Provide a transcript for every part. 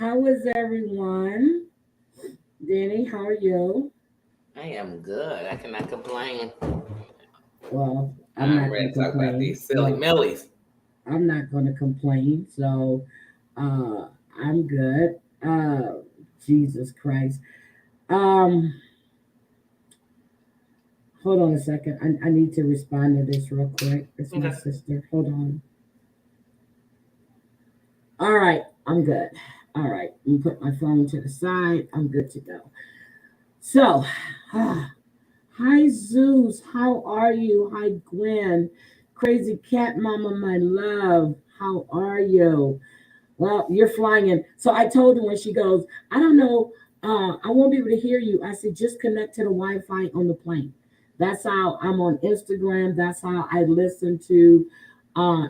How is everyone? Danny, how are you? I am good. I cannot complain. Well, I'm I'm not ready going to to talk about complain. these silly Well, millies. I'm not going to complain. So, uh, I'm good. Jesus Christ. Um, Hold on a second. I need to respond to this real quick. It's my Okay. sister. Hold on. All right, I'm good. All right, let me put my phone to the side. I'm good to go. So, hi Zeus, how are you? Hi Gwen, crazy cat mama, my love. How are you? Well, you're flying in. So I told her when she goes, I don't know, I won't be able to hear you. I said, just connect to the Wi-Fi on the plane. That's how I'm on Instagram. That's how I listen to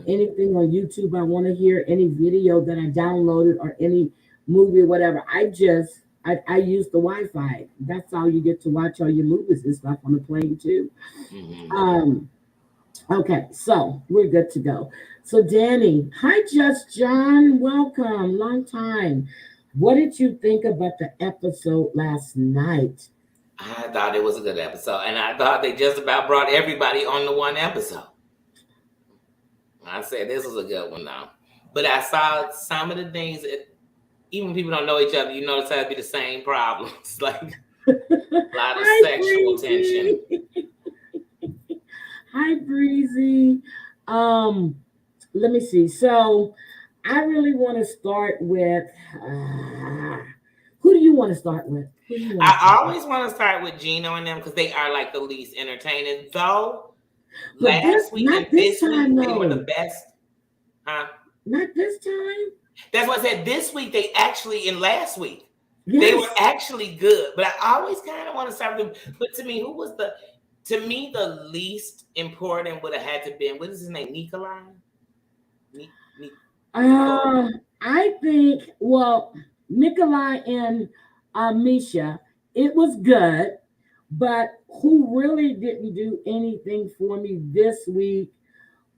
anything on YouTube. I want to hear any video that I downloaded or any movie or whatever. I use the Wi-Fi. That's how you get to watch all your movies and stuff on the plane too. Mm-hmm. Um, Okay, so we're good to go. So, Danny, hi, Just John. Welcome. Long time. What did you think about the episode last night? I thought it was a good episode, and I thought they just about brought everybody on the one episode. I said this was a good one, though. But I saw some of the things that even people don't know each other, you notice how it be the same problems, like a lot of Hi, sexual tension. Breezy. Hi, Breezy. Um, Let me see. So, I really want to start with who do you want to start with? Who do you want to I start with? always want to start with Gino and them because they are like the least entertaining. Though But last week not and this this time, week they were the no. best. Huh? Not this time. That's why I said this week they actually, and last week they were Yes. actually good. But I always kind of want to start with them. But to me, to me the least important would have had to been, what is his name, Nicola? Ni, Ni, Nicola. Uh, I think, well, Nicola and Meisha, it was good, but who really didn't do anything for me this week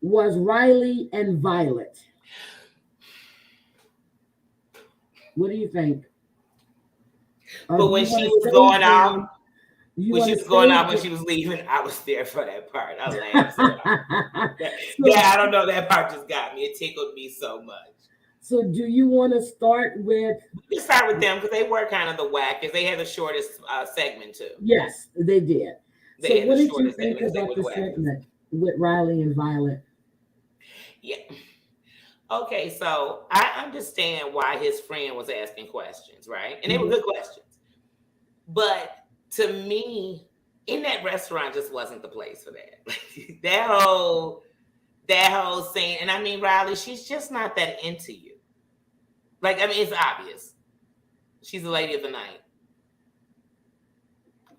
was Riley and Violet. What do you think? Or But do when you want she to was save going off, them? You when want she to was going off, save when them? she was leaving, I was there for that part. I laughed so hard. That, so, I don't know. That part just got me. It tickled me so much. so do you want to start with? We can start with them because they were kind of the wackest. They had the shortest segment too. Yes, they did. So, They had what the did you shortest think segment because they about were the the wackest. segment with Riley and Violet? Yeah. Okay, so I understand why his friend was asking questions, right? And they were Mhm. good questions. But to me, in that restaurant just wasn't the place for that. Like that whole scene. And I mean, Riley, she's just not that into you. Like, I mean, it's obvious. She's the lady of the night.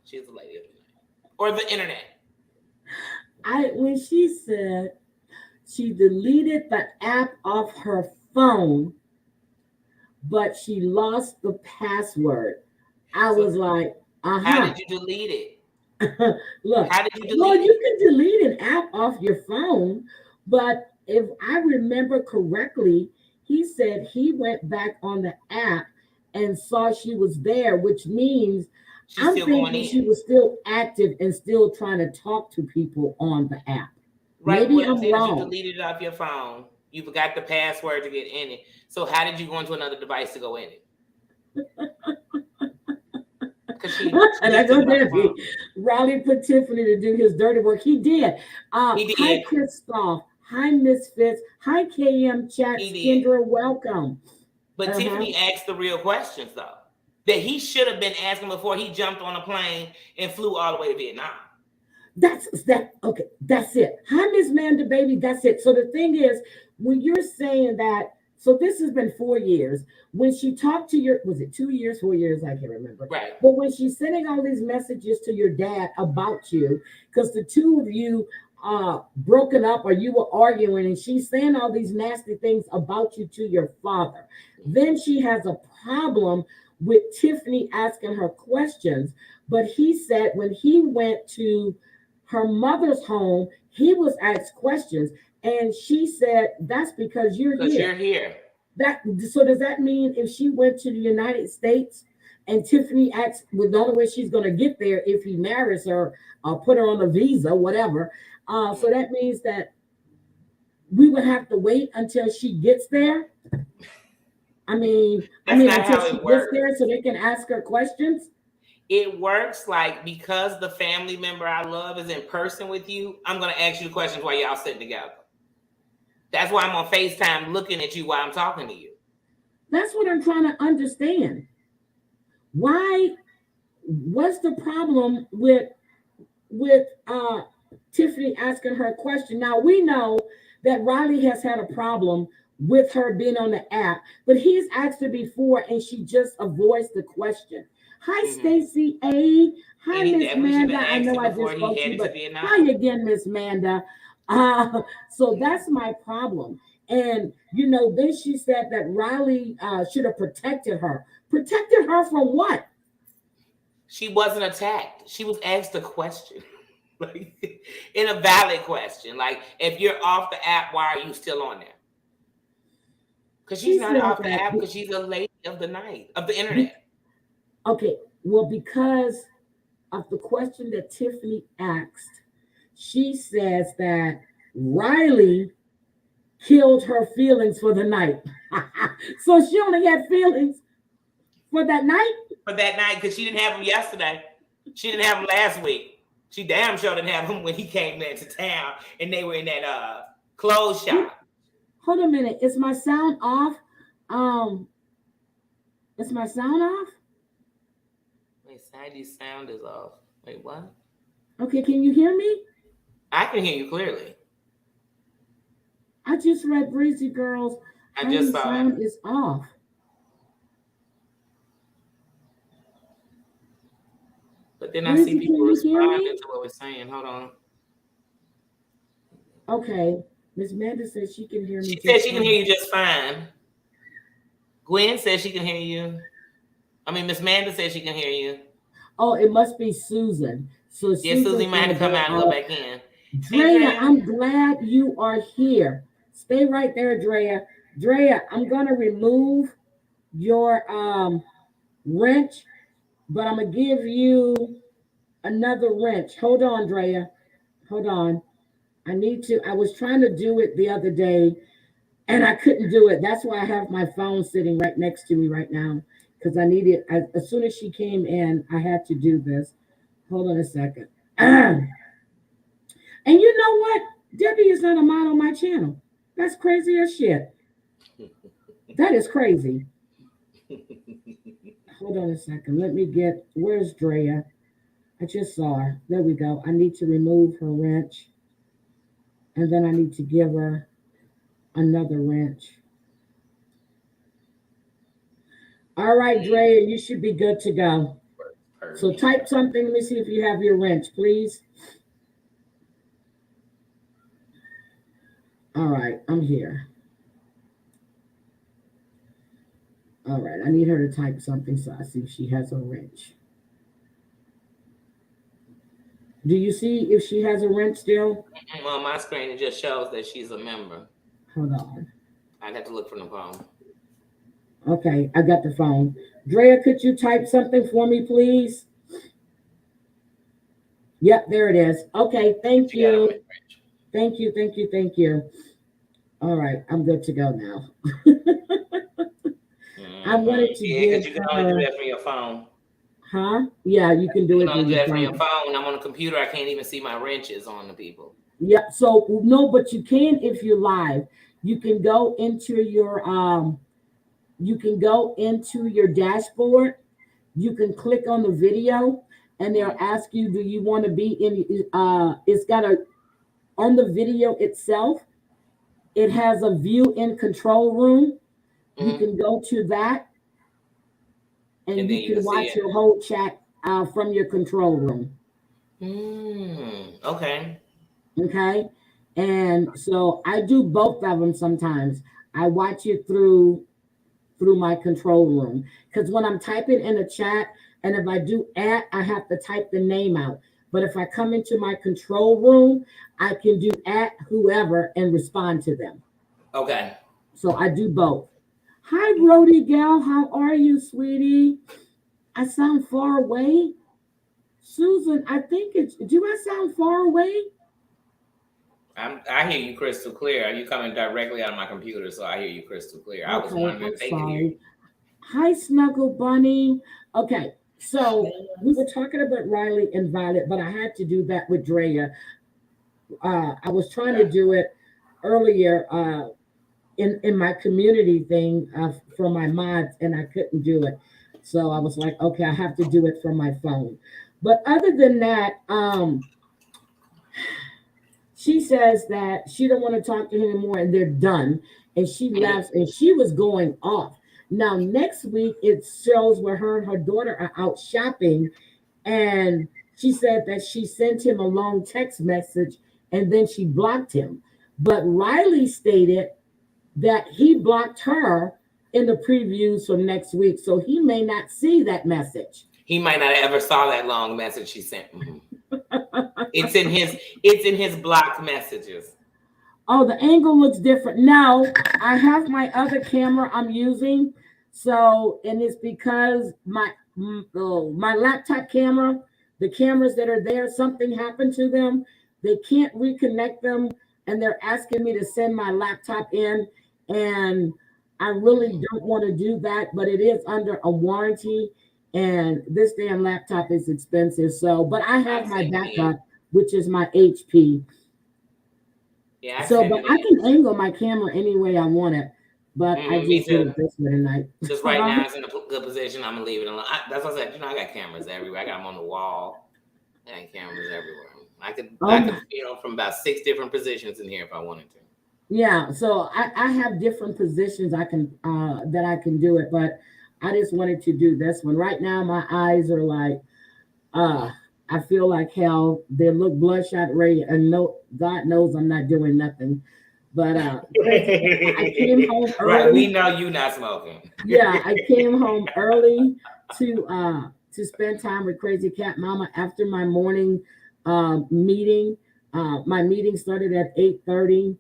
She's the lady of the night. Or the internet. I when she said she deleted the app off her phone, but she lost the password. I So was like, how uh-huh. did you delete it? Look, How did you well, delete you it? can delete an app off your phone, but if I remember correctly, he said he went back on the app and saw she was there, which means She's I'm still going thinking in. she was still active and still trying to talk to people on the app. Right, but Maybe what I'm I'm saying is you wrong. deleted it off your phone. You forgot the password to get in it. So how did you go into another device to go in it? Because she And I just took go it off the Debbie. phone. Riley put Tiffany to do his dirty work. He did. He Hi, did. Christoph. Hi, Misfits. Hi, KM Chat. He did. Kendra, welcome. But Uh-huh. Tiffany asked the real questions though. That he should have been asking before he jumped on a plane and flew all the way to Vietnam. That's that. Okay, that's it. Hi, Miss Manda, baby. That's it. So the thing is, when you're saying that, so this has been 4 years. When she talked to your, was it 2 years, 4 years? I can't remember. Right. But when she's sending all these messages to your dad about you, because the two of you broken up or you were arguing, and she's saying all these nasty things about you to your father, then she has a problem with Tiffany asking her questions. But he said when he went to her mother's home, he was asked questions, and she said, that's because you're Because here. you're here. So does that mean if she went to the United States and Tiffany acts with the only way she's going to get there if he marries her or put her on a visa, whatever? So that means that we would have to wait until she gets there. That's not Until how she it gets works. there so they can ask her questions. It works like because the family member I love is in person with you, I'm going to ask you the questions while y'all sitting together. That's why I'm on FaceTime looking at you while I'm talking to you. That's what I'm trying to understand. Why? What's the problem with Tiffany asking her a question? Now we know that Riley has had a problem with her being on the app, but he's asked her before and she just avoids the question. Hi, Stacy A. Hi, Miss Manda. I know I just spoke to you, but hi again, Miss Manda. So that's my problem. And then she said that Riley should have protected her. Protected her from what? She wasn't attacked. She was asked a question. In a valid question. Like, if you're off the app, why are you still on there? Because she's not off the app because she's a lady of the night, of the internet. Okay, well, because of the question that Tiffany asked, she says that Riley killed her feelings for the night. So she only had feelings for that night? For that night, because she didn't have them yesterday. She didn't have them last week. She damn sure didn't have them when he came into town and they were in that clothes shop. Hold a minute. Is my sound off? Is my sound off? Wait, Sadie's sound is off. Wait, what? Okay, can you hear me? I can hear you clearly. I just read Breezy Girls. I just saw sound is off. But then I see people responding to what we're saying. Hold on. Okay. Miss Amanda says she can hear me. She said she can hear you just fine. Gwen says she can hear you. Miss Amanda says she can hear you. Oh, it must be Susan. So yeah, Susan might have to come out and go back in. Drea, I'm glad you are here. Stay right there, Drea. Drea, I'm gonna remove your wrench, but I'm gonna give you another wrench. Hold on, Drea. Hold on. I was trying to do it the other day and I couldn't do it. That's why I have my phone sitting right next to me right now because I needed, as soon as she came in, I had to do this. Hold on a second. And you know what? Debbie is not a mod on my channel. That's crazy as shit. That is crazy. Hold on a second. Let me get, where's Drea? I just saw her. There we go. I need to remove her wrench. And then I need to give her another wrench. All right, Drea, you should be good to go. So type something. Let me see if you have your wrench, please. All right, I'm here. All right, I need her to type something so I see if she has a wrench. Do you see if she has a wrench still? On my screen, it just shows that she's a member. Hold on. I'd have to look for the phone. Okay, I got the phone. Drea, could you type something for me, please? Yep, there it is. Okay, thank you. Thank you, thank you, thank you. All right, I'm good to go now. I wanted to give you can only do that from your phone. Huh? Yeah, you can do it. You can only do that from your phone. I'm on a computer. I can't even see my wrenches on the people. Yeah, so no, but you can if you're live. You can go into your dashboard. You can click on the video and they'll ask you, do you want to be in it's got on the video itself, it has a view in control room. You can go to that and you can watch your whole chat from your control room. Okay. Okay. And so I do both of them sometimes. I watch it through my control room because when I'm typing in a chat and if I do I have to type the name out. But if I come into my control room, I can do @ whoever and respond to them. Okay. So I do both. Hi, Brody gal. How are you, sweetie? I sound far away. Susan, I think it's. Do I sound far away? I hear you crystal clear. Are you coming directly out of my computer? So I hear you crystal clear. I was Okay, wondering I'm if they could hear you. sorry. Hi, Snuggle Bunny. Okay, so we were talking about Riley and Violet, but I had to do that with Drea. I was trying to Okay. do it earlier in my community thing for my mods, and I couldn't do it. So I was like, okay, I have to do it from my phone. But other than that, she says that she don't want to talk to him anymore, and they're done. And she Mhm. laughs, and she was going off. Now next week it shows where her and her daughter are out shopping, and she said that she sent him a long text message, and then she blocked him. But Riley stated that he blocked her in the previews for next week, so he may not see that message. He might not have ever saw that long message she sent. Mhm. It's in his blocked messages. Oh, the angle looks different. Now, I have my other camera I'm using. So, and it's because my laptop camera, the cameras that are there, something happened to them. They can't reconnect them, and they're asking me to send my laptop in. And I really don't want to do that, but it is under a warranty, and this damn laptop is expensive. So, but I I have my sent it in. backup, which is my HP. Yeah, I So, sent but it I in. can angle my camera any way I want it. But I Me just did too. it this way tonight. Just right now, it's in a good position. I'm gonna leave it alone. That's what I said. I got cameras everywhere. I got them on the wall. I got cameras everywhere. I could Oh I my, could film from about 6 different positions in here if I wanted to. yeah. So I have different positions I can that I can do it, but I just wanted to do this one. Right now my eyes are like uh I feel like hell. They look bloodshot red, and no God knows I'm not doing nothing. But crazy. I came home Right, we early. know you not smoking. Yeah, I came home early to spend time with Crazy Cat Mama after my morning meeting. My meeting started at 8:30,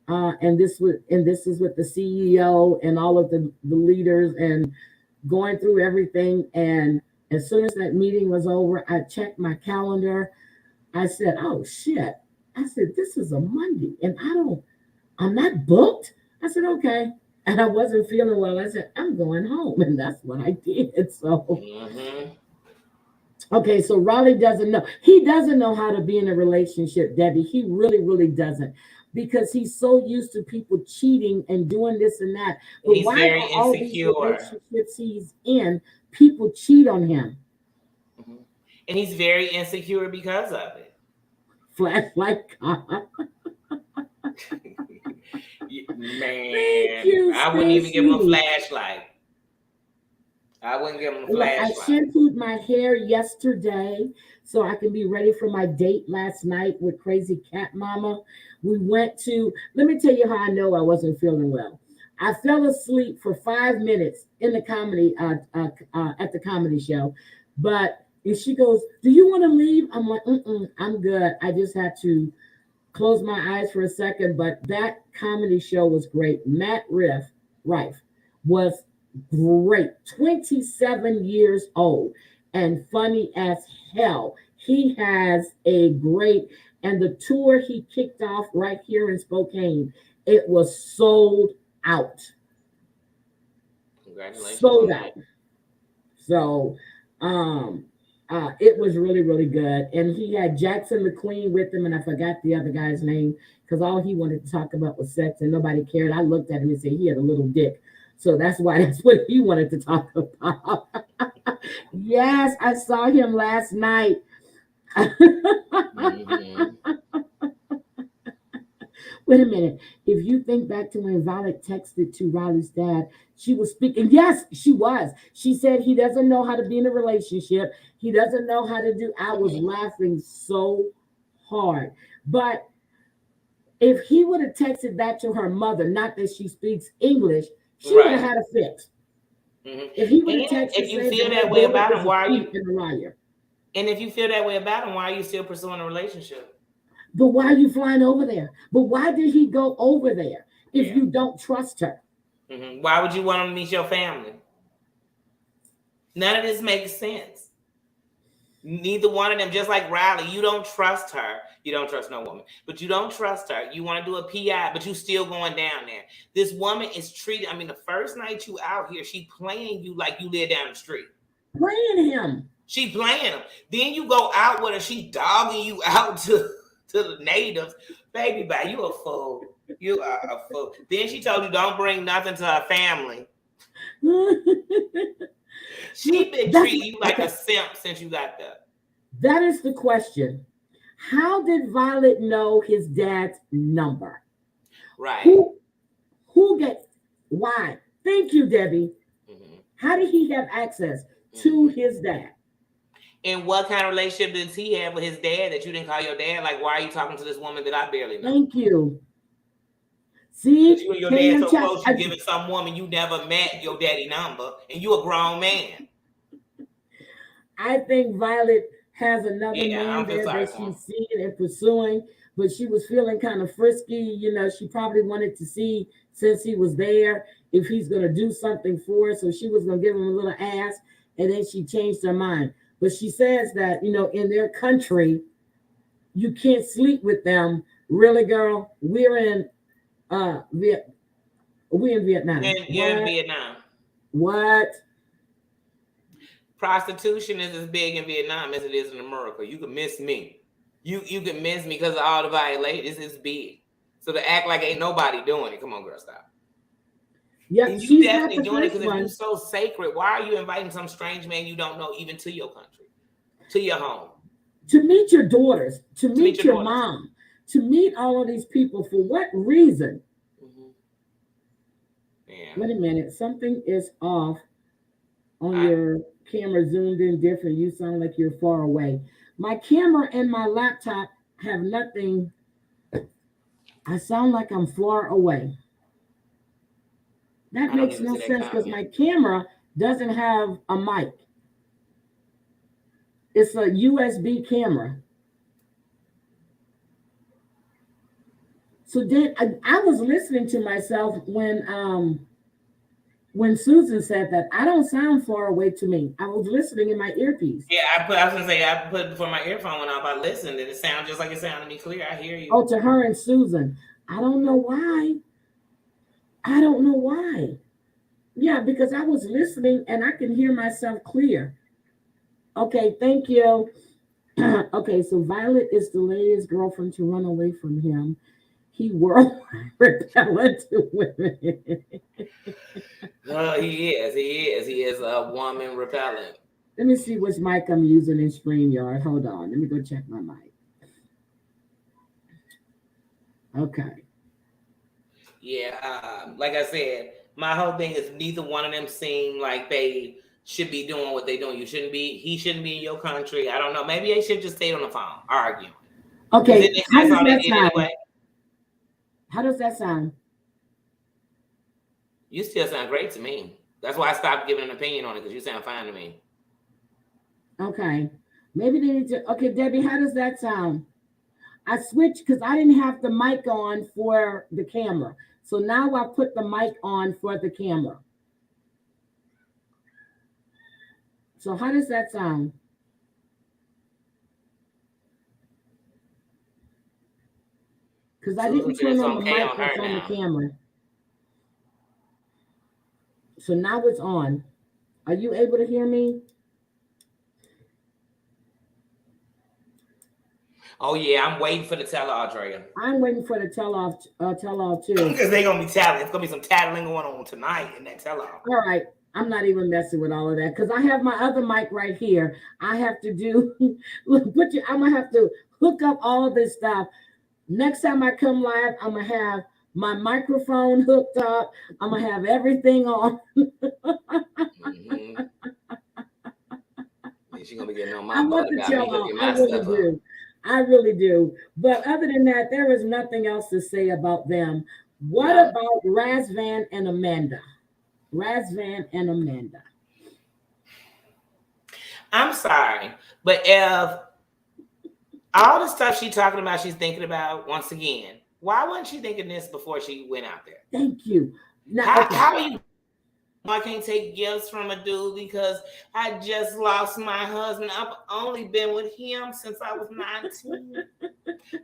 and this is with the CEO and all of the leaders and going through everything. And as soon as that meeting was over, I checked my calendar. I said, "Oh shit!" I said, "This is a Monday, and I'm not booked." I said, okay. And I wasn't feeling well. I said, I'm going home. And that's what I did. So, Hmm. okay. So Raleigh doesn't know. He doesn't know how to be in a relationship, Debbie. He really, really doesn't. Because he's so used to people cheating and doing this and that. But He's why very are all these insecure. relationships he's in, people cheat on him? Hmm. And he's very insecure because of it. Flashlight. Thank Man, you, I wouldn't even give him a Stacy. flashlight. I wouldn't give him a Well, I flashlight. shampooed my hair yesterday so I can be ready for my date last night with Crazy Cat Mama. We went to, let me tell you how I know I wasn't feeling well. I fell asleep for 5 minutes in the comedy, at the comedy show. But and she goes, "Do you want to leave?" I'm like, I'm good. I just had to close my eyes for a second. But that comedy show was great. Matt Rife was great. 27 years old and funny as hell. He has a great, and the tour he kicked off right here in Spokane, it was sold out. Congratulations Sold on that. out. So um it was really, really good. And he had Jackson McQueen with him, and I forgot the other guy's name because all he wanted to talk about was sex and nobody cared. I looked at him and said he had a little dick. So that's why that's what he wanted to talk about. Yes, I saw him last night. Hmm. Wait a minute. If you think back to when Violet texted to Riley's dad, she was speaking. Yes, she was. She said he doesn't know how to be in a relationship. He doesn't know how to do. I was laughing so hard. But if he would have texted that to her mother, not that she speaks English, she would have Right. had a fit. Hmm. If he would have And texted if you saying that feel her that way daughter about is him, a why are thief you? and a liar. And if you feel that way about him, why are you still pursuing a relationship? But why are you flying over there? But why did he go over there if Yeah. you don't trust her? Mm-hmm. Why would you want him to meet your family? None of this makes sense. Neither one of them, just like Riley, you don't trust her. You don't trust no woman, but you don't trust her. You want to do a PI, but you still going down there. This woman is treated, I mean, the first night you out here, she playing you like you live down the street. Playing him. She playing him. Then you go out with her, she dogging you out to the natives. Baby, bye, you a fool. You are a fool. Then she told you don't bring nothing to her family. She been treating you like a simp since you got there. That is the question. How did Violet know his dad's number? Right. Who get why? Thank you, Debbie. Mm-hmm. How did he have access to his dad? And what kind of relationship does he have with his dad that you didn't call your dad? Like, why are you talking to this woman that I barely know? Thank you. See, you and your dad so close, you giving some woman you never met your daddy number, and you a grown man. I think Violet has another man there that she's seeing and pursuing, but she was feeling kind of frisky. You know, she probably wanted to see, since he was there, if he's going to do something for her. So she was going to give him a little ass, and then she changed her mind. But she says that, you know, in their country, you can't sleep with them. Really, girl? We're in Vietnam. You're in Vietnam. What? Prostitution is as big in Vietnam as it is in America. You can miss me. You can miss me because of all the violators. It's big. So to act like ain't nobody doing it, come on, girl, stop. Yeah, and you definitely doing it because if you're so sacred, why are you inviting some strange man you don't know even to your country, to your home? To meet your daughters, to meet your mom, to meet all of these people. For what reason? Mm-hmm. Yeah. Wait a minute. Something is off on your camera, zoomed in different. You sound like you're far away. My camera and my laptop have nothing. I sound like I'm far away. That makes no sense because my camera doesn't have a mic. It's a USB camera. So then I was listening to myself when Susan said that. I don't sound far away to me. I was listening in my earpiece. Yeah, I was gonna say I put before my earphone when I listened, and it sounds just like it sounded to me clear. I hear you. Oh, to her and Susan. I don't know why. Yeah, because I was listening and I can hear myself clear. Okay, thank you. Okay, so Violet is the latest girlfriend to run away from him. He world repellent to women. He is a woman repellent. Let me see which mic I'm using in StreamYard. Hold on. Let me go check my mic. Okay. Yeah, like I said, my whole thing is neither one of them seem like they should be doing what they're doing. He shouldn't be in your country. I don't know. Maybe they should just stay on the phone arguing. Okay. How does that sound? Anyway. How does that sound? You still sound great to me. That's why I stopped giving an opinion on it, because you sound fine to me. Okay. Maybe they need to. Okay, Debbie, how does that sound? I switched because I didn't have the mic on for the camera. So now I put the mic on for the camera. So how does that sound? Because I didn't turn on the mic that's on the camera. So now it's on. Are you able to hear me? Oh yeah, I'm waiting for the tell-all, Drea. I'm waiting for the tell-all too. Because they're gonna be tattling. It's gonna be some tattling going on tonight in that tell-all. All right. I'm not even messing with all of that because I have my other mic right here. I have to do I'm gonna have to hook up all of this stuff. Next time I come live, I'm gonna have my microphone hooked up. I'm gonna have everything on. Mm-hmm. She's gonna be getting on my butt about me hooking my stuff up. I really do. But other than that, there is nothing else to say about them. What about Razvan and Amanda? I'm sorry, but if all the stuff she's talking about, she's thinking about, once again, why wasn't she thinking this before she went out there? Thank you. Now, How okay. how are you? I can't take gifts from a dude because I just lost my husband. I've only been with him since I was 19.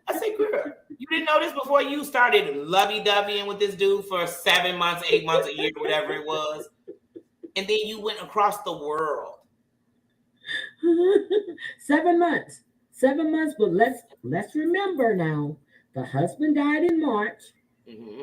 I say, girl, you didn't know this before you started lovey-doveying with this dude for 7 months, 8 months, a year, whatever it was. And then you went across the world. 7 months. 7 months, but let's remember now, the husband died in March. Mm-hmm.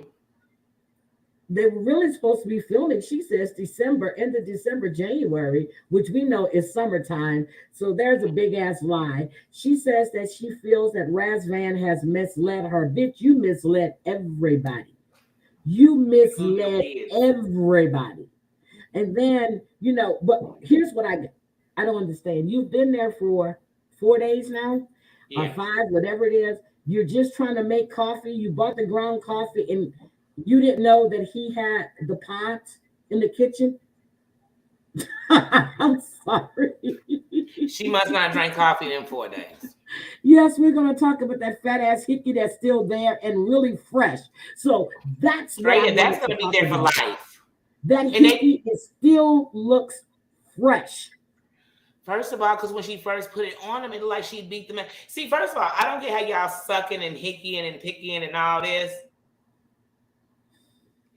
They were really supposed to be filming, she says, December, end of December, January, which we know is summertime. So there's a big ass lie. She says that she feels that Razvan has misled her. Bitch, you misled everybody. You Including your misled kids. everybody. And then, but here's what I don't understand. You've been there for 4 days now, or Yeah. five, whatever it is. You're just trying to make coffee. You bought the ground coffee and you didn't know that he had the pots in the kitchen. I'm sorry. She must not drink coffee in 4 days. Yes, we're going to talk about that fat ass hickey that's still there and really fresh. So that's what I Straight, that's wanted going to to be talk there for about. life. That And they, hickey is still looks fresh. first of all, because when she first put it on him, it looked like she beat the man. See, first of all, I don't get how y'all sucking and hickying and picking and all this,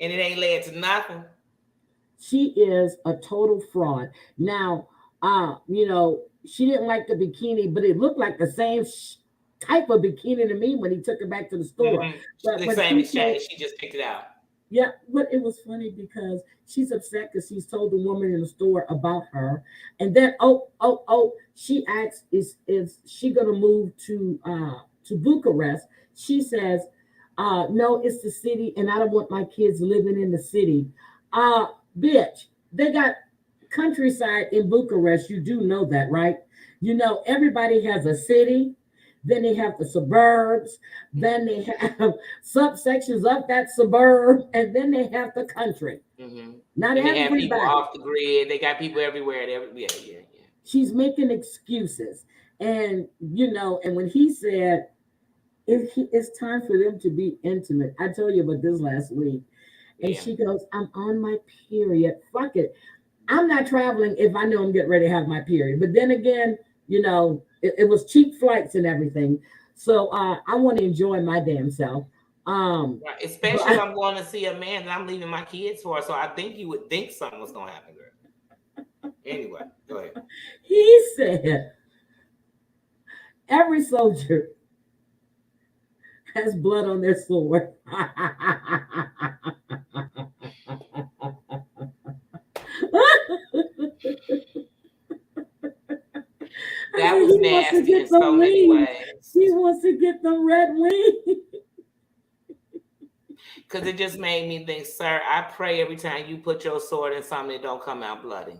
and it ain't led to nothing. She is a total fraud. Now, she didn't like the bikini, but it looked like the same type of bikini to me when he took her back to the store. Mm-hmm. But The when same she exchange. told, She just picked it out. yeah, but it was funny because she's upset because she's told the woman in the store about her, and then she asks, is she gonna move to Bucharest? She says, no, it's the city, and I don't want my kids living in the city. Uh, bitch, they got countryside in Bucharest. You do know that, right? Everybody has a city, then they have the suburbs, then they have subsections of that suburb, and then they have the country. Mm-hmm. Not And they have people everybody. off the grid. They got people everywhere. Yeah. She's making excuses. And when he said, it's time for them to be intimate. I told you about this last week. And Yeah. she goes, I'm on my period. Fuck it. I'm not traveling if I know I'm getting ready to have my period. But then again, it was cheap flights and everything. So I want to enjoy my damn self. Right. Especially if I'm going to see a man that I'm leaving my kids for. So I think you would think something was going to happen, girl. Anyway, go ahead. He said, every soldier has blood on their sword. I That said was he wants to nasty in get the so many wings. ways. He wants to get the red wing. Because it just made me think, sir, I pray every time you put your sword in something, it don't come out bloody.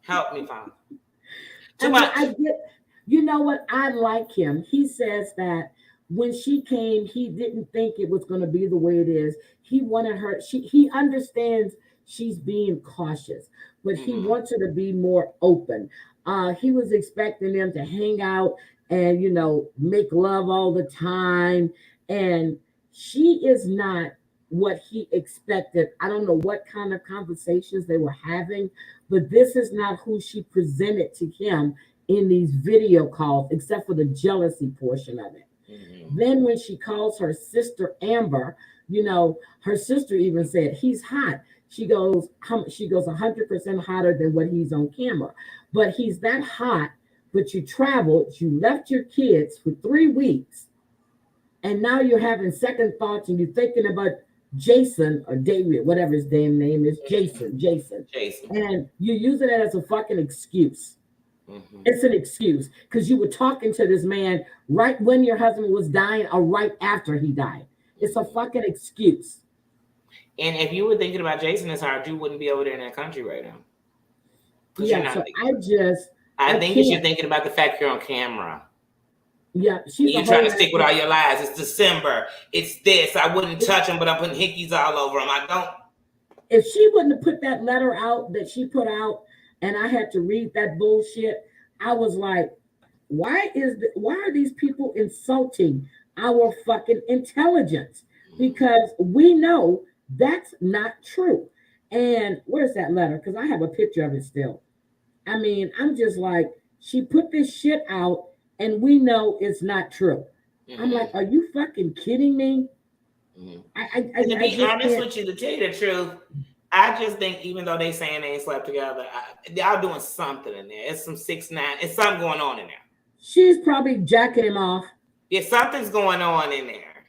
Help me, Father. Too And much. I get, you know what? I like him. He says that when she came, he didn't think it was going to be the way it is. He wanted her. He understands she's being cautious, but he Mm-hmm. wants her to be more open. He was expecting them to hang out and make love all the time, and she is not what he expected. I don't know what kind of conversations they were having, but this is not who she presented to him in these video calls, except for the jealousy portion of it. Mm-hmm. Then when she calls her sister Amber, her sister even said he's hot. She goes 100% hotter than what he's on camera. But he's that hot, but you traveled, you left your kids for 3 weeks, and now you're having second thoughts and you're thinking about Jason or David, whatever his damn name is, Jason. Jason. And you're using it as a fucking excuse. Mm-hmm. It's an excuse because you were talking to this man right when your husband was dying or right after he died. It's a fucking excuse. And if you were thinking about Jason as hard, you wouldn't be over there in that country right now. Because you're Yeah, not so thinking. I think you're can't. thinking about the fact you're on camera. Yeah, she's a You're whole trying to lot. stick with all your lies. It's December. It's this. I wouldn't touch him, but I'm putting hickeys all over him. I don't. If she wouldn't have put that letter out that she put out, and I had to read that bullshit, I was like, why are these people insulting our fucking intelligence? because we know that's not true. And where's that letter? Because I have a picture of it still. I mean, I'm just like, she put this shit out and we know it's not true. I'm like, Mm-hmm. are you fucking kidding me? Mm-hmm. And to I be just honest can't. with you, to tell you the truth, I just think even though they saying they ain't slept together, y'all doing something in there. It's some 6ix9ine. It's something going on in there. She's probably jacking him off. Yeah, something's going on in there.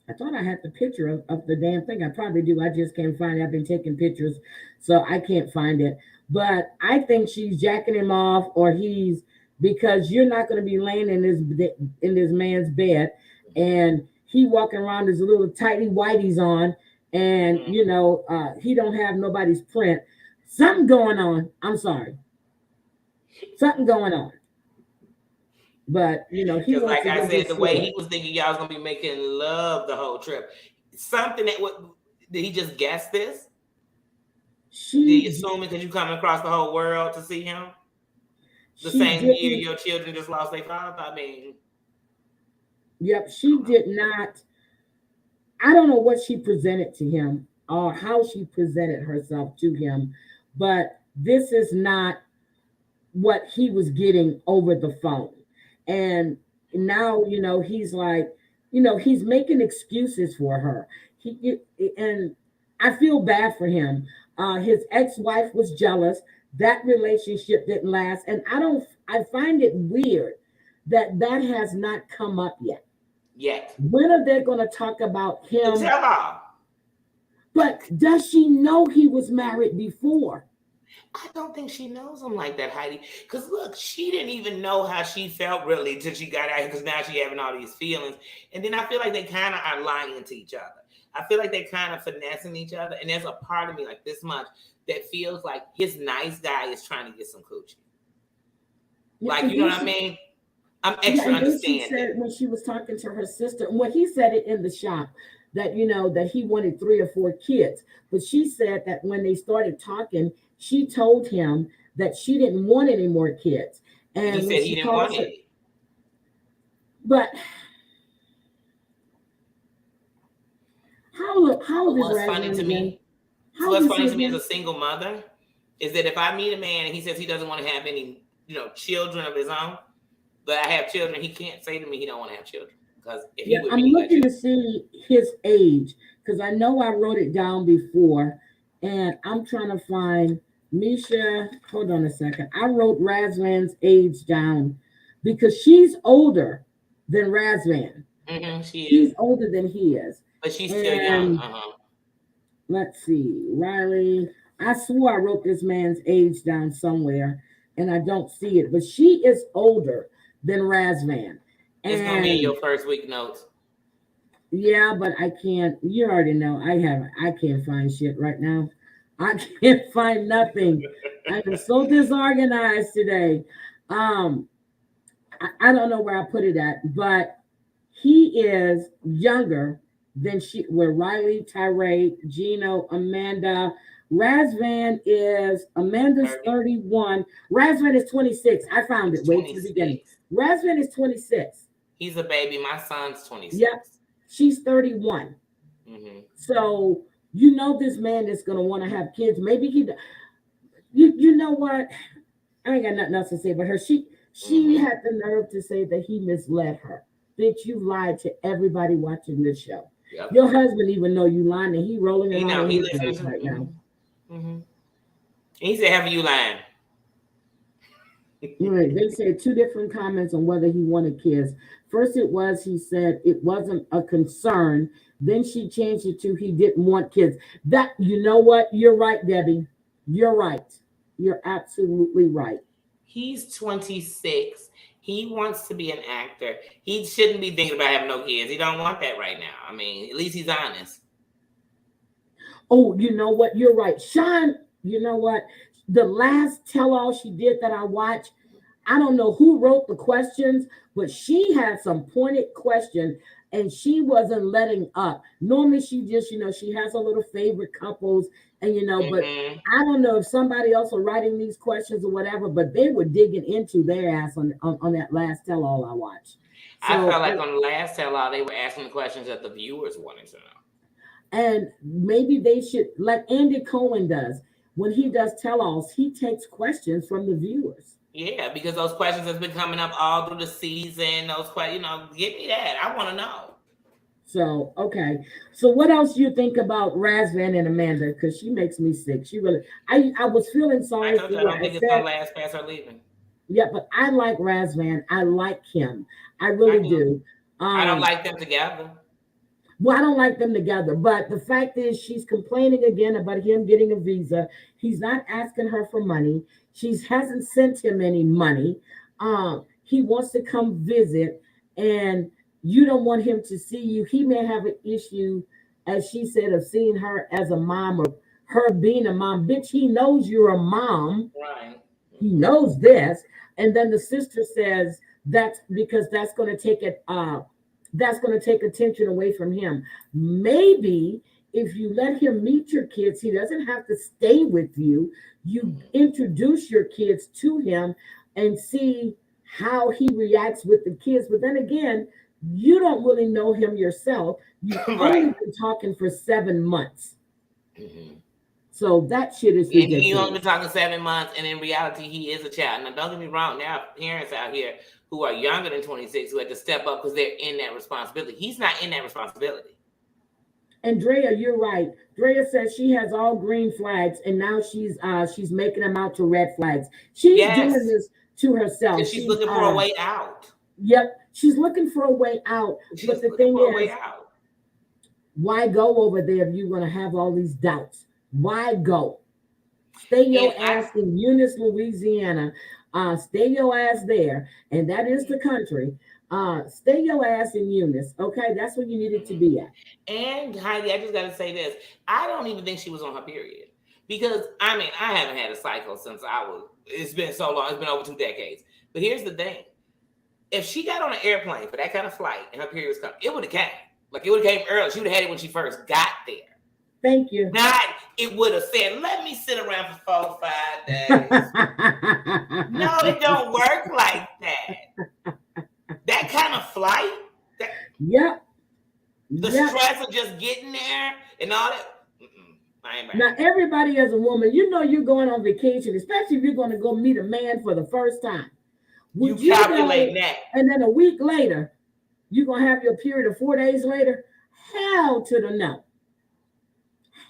I thought I had the picture of the damn thing. I probably do. I just can't find it. I've been taking pictures, so I can't find it. But I think she's jacking him off, or he's because you're not going to be laying in this man's bed, and he walking around his little tighty whities on, and Mm-hmm. he don't have nobody's print. Something going on. I'm sorry, something going on. But he Because, wants like to I go said, get the way Sheila. he was thinking y'all was gonna be making love the whole trip, something that what did he just guess this? Did he She assume it because you coming across the whole world to see him the she same year didn't. your children just lost their father? I mean, Yep, she did not. I don't know what she presented to him or how she presented herself to him, but this is not what he was getting over the phone. And now, he's like, he's making excuses for her. And I feel bad for him. His ex-wife was jealous. That relationship didn't last. And I find it weird that has not come up yet. yet When are they going to talk about the him? tell all. But does she know he was married before? I don't think she knows him like that, Heidi. Because look, she didn't even know how she felt really until she got out here. Because now she having all these feelings, and then I feel like they kind of are lying to each other. I feel like they kind of finessing each other, and there's a part of me like this much that feels like his nice guy is trying to get some coochie. Yeah, Like and you know then what I mean? I'm yeah, extra and then she understanding. said when she was talking to her sister, well, he said it in the shop that that he wanted 3 or 4 kids, but she said that when they started talking, she told him that she didn't want any more kids, And he and when said he she didn't want calls her, any. but how But old is what's funny Razvan to again? me, so How old what's is he funny to me as a again? single mother is that if I meet a man and he says he doesn't want to have any, children of his own, but I have children, he can't say to me he don't want to have children because if he Yeah, with I'm me, he got looking to children. see his age because I know I wrote it down before, and I'm trying to find Meisha. Hold on a second. I wrote Razvan's age down because she's older than Razvan. She She's is, older than he is. but she's still young. And let's see, Riley. I swore I wrote this man's age down somewhere, and I don't see it, but she is older than Razvan. It's gonna be in And your first week notes. yeah, but I can't. You already know. I can't find shit right now. I can't find nothing. I am so disorganized today. Um, I don't know where I put it at, but he is younger than she. Where Riley, Tyree, Gino, Amanda, Razvan is Amanda's 30. 31. Razvan is 26. I found He's it way to the beginning. 26. Razvan is 26. He's a baby. My son's Yep, 26. she's 31. Mm-hmm. So this man is gonna want to have kids. Maybe you know what? I ain't got nothing else to say but her. She Mm-hmm. had the nerve to say that he misled her. Bitch, you lied to everybody watching this show. Yep. Your husband even know you lying, and he rolling He around know in he his grave listens. right now. Mm-hmm. Mm-hmm. He said, "Have you lying?" Right. They said 2 different comments on whether he wanted kids. First, it was he said it wasn't a concern. Then she changed it to he didn't want kids. That you know what? You're right, Debbie. You're right. You're absolutely right. He's 26. He wants to be an actor. He shouldn't be thinking about having no kids. He don't want that right now. I mean, at least he's honest. Oh, you know what? You're right. Sean, you know what? The last tell all she did that I watched, I don't know who wrote the questions, but she had some pointed questions. and she wasn't letting up. Normally she just, she has a little favorite couples, and but Mm-hmm. I don't know if somebody else were writing these questions or whatever, but they were digging into their ass on that last tell all I watched. I So felt like on the last tell-all, they were asking the questions that the viewers wanted to know. and maybe they should, like Andy Cohen does, when he does tell-alls, he takes questions from the viewers. Yeah, because those questions has been coming up all through the season. Those questions, give me that. I want to know. So, okay. So what else you think about Razvan and Amanda? Because she makes me sick. She really, I was feeling I sorry told for you I her. don't I think it's gonna said, last past her leaving. yeah, but I like Razvan. I like him. I I really do. do. I don't like them together. Well, I don't like them together. But the fact is, she's complaining again about him getting a visa. He's not asking her for money. She hasn't sent him any money. He wants to come visit, and you don't want him to see you. He may have an issue, as she said, of seeing her as a mom or her being a mom. Bitch, he knows you're a mom. Right. He knows this. And then the sister says that's because that's going to take attention away from him. Maybe if you let him meet your kids, he doesn't have to stay with you. You introduce your kids to him and see how he reacts with the kids. But then again, you don't really know him yourself. You've only Right. been talking for 7 months. Mm-hmm. So that shit is And he only been ridiculous. talking 7 months, and in reality, he is a child. Now, don't get me wrong. There are parents out here who are younger than 26 who had to step up because they're in that responsibility. He's not in that responsibility. And Drea, you're right. Drea says she has all green flags, and now she's making them out to red flags. She's doing Yes, this to herself. because she's looking for a way out. Yep, she's looking for a way out. But She's the looking thing for a way is, out. why go over there if you're gonna have all these doubts? Why go? Stay And your ass in Eunice, Louisiana. Stay your ass there, and that is the country. Stay your ass in Eunice. Okay, that's where you needed to be at. And Heidi, I just got to say this. I don't even think she was on her period. Because, I mean, I haven't had a cycle since it's been so long. It's been over 2 decades. But here's the thing. If she got on an airplane for that kind of flight and her period was coming, it would have came. Like, it would have came early. She would have had it when she first got there. Thank you. Not, it would have said, let me sit around for 4 or 5 days. No, it don't work like that. That kind of flight, Yep. the stress of just getting there and all that. I ain't Now, everybody as a woman, you're going on vacation, especially if you're going to go meet a man for the first time. Would you calculate that. And then a week later, you're going to have your period of 4 days later? Hell to the no.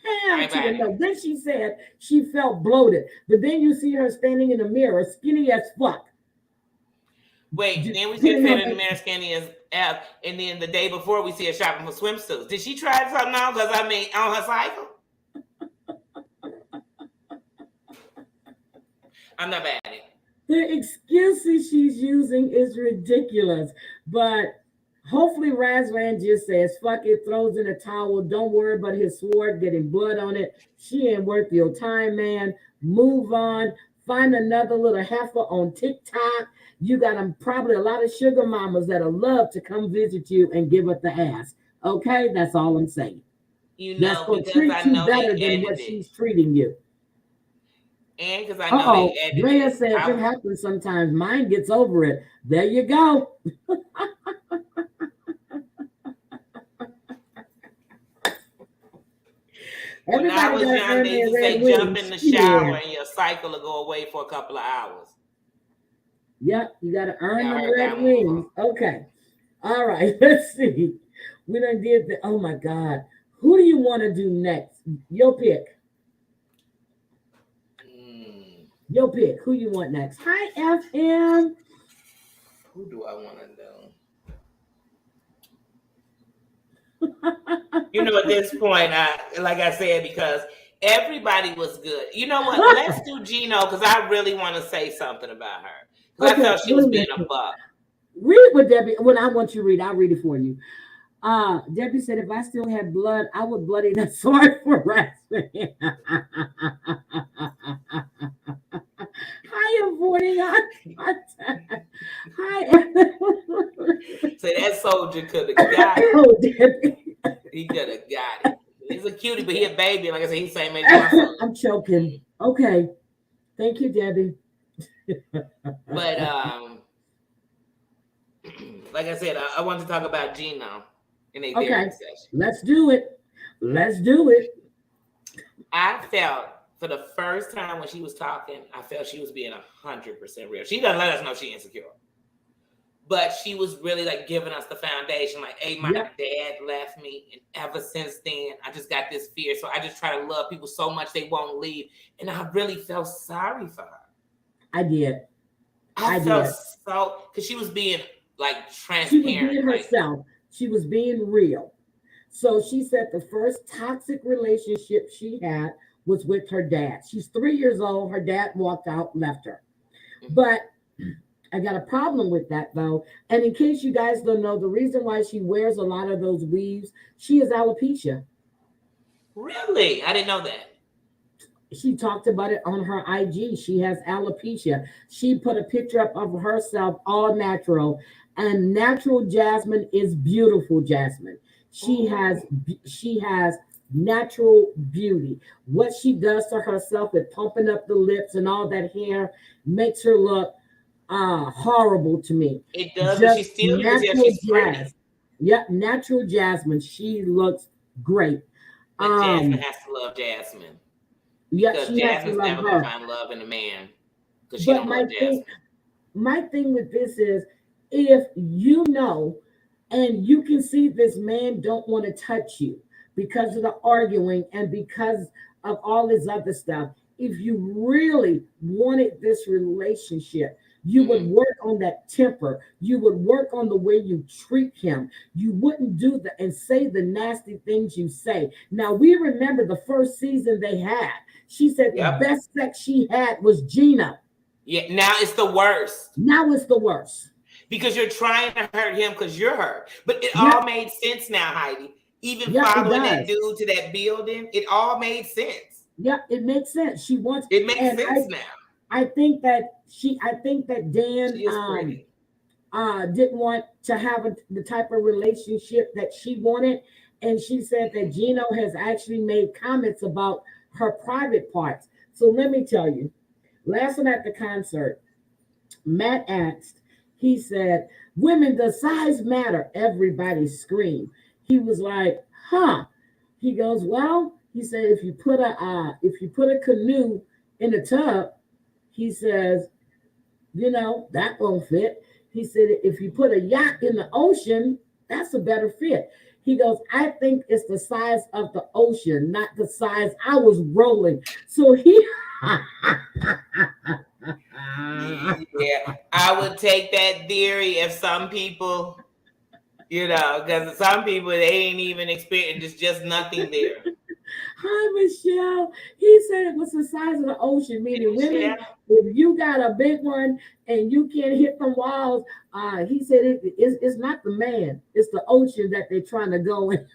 Hell to the no. Then she said she felt bloated. But then you see her standing in the mirror, skinny as fuck. Wait, then we see her standing in the mirror, skinny as F. And then the day before, we see her shopping for swimsuits. Did she try something out? Because, I mean, on her cycle? I'm not bad at it. The excuses she's using is ridiculous. But hopefully Razvan just says, fuck it, throws in a towel. Don't worry about his sword getting blood on it. She ain't worth your time, man. Move on. Find another little heifer on TikTok. You got probably a lot of sugar mamas that'll love to come visit you and give up the ass. Okay? That's all I'm saying. That's going to treat you better than what she's treating you. And because I know they edited Drea says it happens sometimes. Mine gets over it. There you go. When I was young, they used to say jump in the shower and your cycle will go away for a couple of hours. Yep, you got to earn the red wings. Okay. All right, let's see. We done did the, oh my God. Who do you want to do next? Your pick. Your pick. Who you want next? Hi, FM. Who do I want to do? At this point, like I said, because everybody was good. You know what? Let's do Gino because I really want to say something about her. Because I felt she was being a buck. Read what Debbie, when I want you to read, I'll read it for you. Debbie said, if I still had blood, I would bloody the sword for Razvan. Hi, avoiding eye contact. Hi. Say that soldier soldier could have got it. Oh, Debbie. He could have got it. He's a cutie, but he a baby. Like I said, he's the same age as my son. I'm choking. Okay. Thank you, Debbie. But like I said, I want to talk about Gino in a therapy session. Let's do it. Let's do it. I felt for the first time when she was talking, I felt she was being 100% real. She doesn't let us know she's insecure. But she was really like giving us the foundation. Like, hey, my dad left me. And ever since then, I just got this fear. So I just try to love people so much they won't leave. And I really felt sorry for her. I did. I felt so, because she was being like transparent. She was being herself. She was being real. So she said the first toxic relationship she had was with her dad. She's 3 years old. Her dad walked out, left her. But I got a problem with that, though. And in case you guys don't know, the reason why she wears a lot of those weaves, she has alopecia. Really? I didn't know that. She talked about it on her IG. She has alopecia. She put a picture up of herself, all natural. And natural Jasmine is beautiful Jasmine. She has natural beauty. What she does to herself with pumping up the lips and all that hair makes her look horrible to me. It does, but she still looks like she's pretty. Yep, natural Jasmine. She looks great. But Jasmine has to love Jasmine. Yeah, because she has to Jasmine's love never her. gonna find love in a man. Because she don't love Jasmine. My thing with this is, if you know and you can see this man don't want to touch you because of the arguing and because of all this other stuff, if you really wanted this relationship, you would work on that temper. You would work on the way you treat him. You wouldn't do the and say the nasty things you say. Now, we remember the first season they had. She said the best sex she had was Gina. Yeah, now it's the worst. Now it's the worst. Because you're trying to hurt him because you're hurt. But it all made sense now, Heidi. Even following that dude to that building, it all made sense. Yeah, it makes sense. She wants it makes sense now. I think that Dan didn't want to have the type of relationship that she wanted. And she said that Gino has actually made comments about her private parts. So let me tell you, last night at the concert, Matt asked, he said, women, does size matter? Everybody screamed. He was like, huh. He goes, well, he said, if you put a canoe in a tub, he says, that won't fit. He said, if you put a yacht in the ocean, that's a better fit. He goes, I think it's the size of the ocean, not the size I was rolling. So he yeah, I would take that theory if some people, because some people, they ain't even experienced, there's just nothing there. Hi, Michelle. He said it was the size of the ocean, meaning women, if you got a big one and you can't hit the walls, he said it's not the man, it's the ocean that they're trying to go in.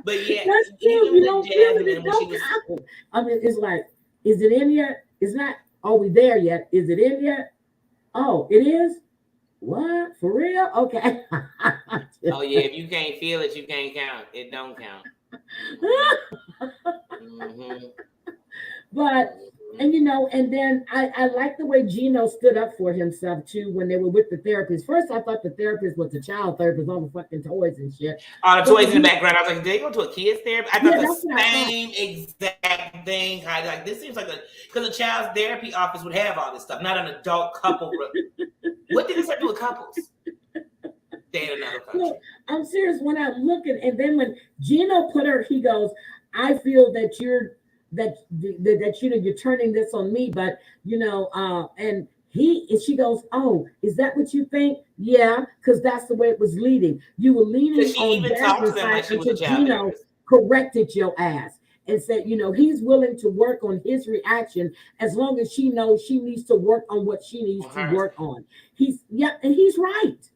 But yeah, that's true. You don't feel it, it don't count. I mean, it's like, is it in yet? It's not, are we there yet? Is it in yet? Oh, it is? What? For real? Okay. Oh yeah, if you can't feel it, you can't count. It don't count. Mm-hmm. But and then I like the way Gino stood up for himself too when they were with the therapist. First, I thought the therapist was the child therapist, all the fucking toys and shit. All the toys in the background. I was like, did they go to a kids therapy? I thought the same exact thing. Like this seems like because a child's therapy office would have all this stuff, not an adult couple. What did this have to do with couples? They in another country. No, I'm serious. When I'm looking, and then when Gino put her, he goes, I feel that you're turning this on me, but and she goes, oh, is that what you think? Yeah, because that's the way it was leading. You were leading on Jasmine's side until Gino corrected your ass and said, he's willing to work on his reaction as long as she knows she needs to work on what she needs to work on. And he's right.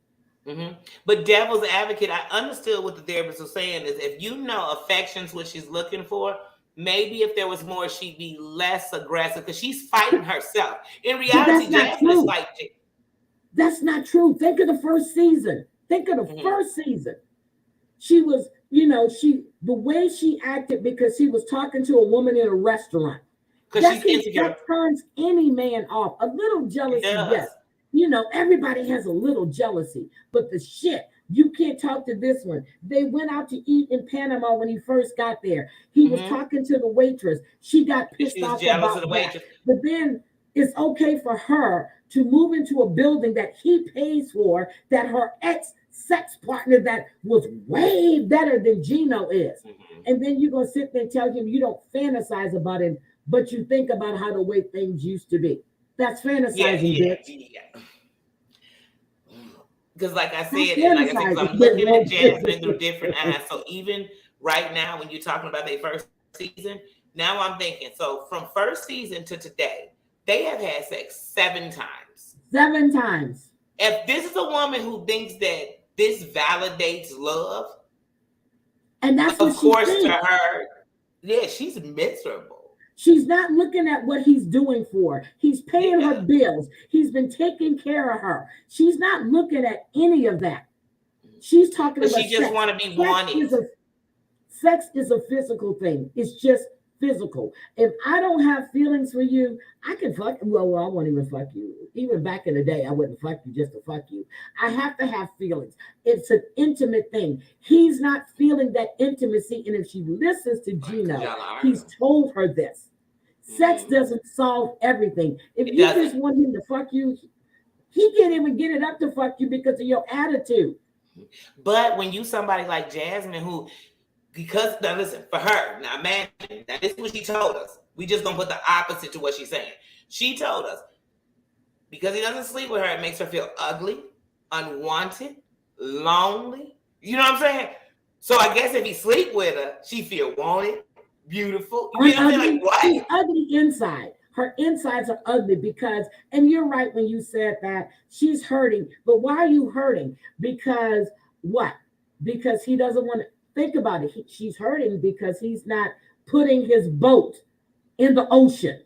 Mm-hmm. But devil's advocate, I understood what the therapist was saying is if affection's what she's looking for, maybe if there was more, she'd be less aggressive because she's fighting herself. In reality, Jasmine is fighting. That's not true. Think of the first season. Think of the first season. She was, the way she acted because he was talking to a woman in a restaurant. Because That's she's his, insecure. that turns any man off. A little It jealousy, does. yes. Everybody has a little jealousy, but the shit, you can't talk to this one. They went out to eat in Panama when he first got there. He was talking to the waitress. She got pissed She was off jealous of about the that. waitress. But then it's okay for her to move into a building that he pays for, that her ex sex partner that was way better than Gino is. And then you're going to sit there and tell him you don't fantasize about him, but you think about how the way things used to be. That's fantasizing, bitch. Because like I That's said, and like I said, 'cause I'm looking at Jasmine through different eyes. So even right now, when you're talking about their first season, now I'm thinking, so from first season to today, they have had sex 7 times. 7 times. If this is a woman who thinks that this validates love, and that's what of course she thinks. To her, yeah, she's miserable. She's not looking at what he's doing for her. He's paying her bills. He's been taking care of her. She's not looking at any of that. She's talking about she just want to be wanted. Sex is a physical thing. It's just physical. If I don't have feelings for you, I can fuck. Well, I won't even fuck you. Even back in the day, I wouldn't fuck you just to fuck you. I have to have feelings. It's an intimate thing. He's not feeling that intimacy. And if she listens to Gino, he's told her this. Sex doesn't solve everything. If you just want him to fuck you, he can't even get it up to fuck you because of your attitude. But when you somebody like Jasmine, who, because now listen, for her, now imagine, now this is what she told us. We just gonna put the opposite to what she's saying. She told us because he doesn't sleep with her, it makes her feel ugly, unwanted, lonely. You know what I'm saying? So I guess if he sleep with her, she feel wanted, beautiful. You know what I'm saying? Like what? She's ugly inside. Her insides are ugly because, and you're right when you said that, she's hurting. But why are you hurting? Because what? Because he doesn't want to think about it. She's hurting because he's not putting his boat in the ocean.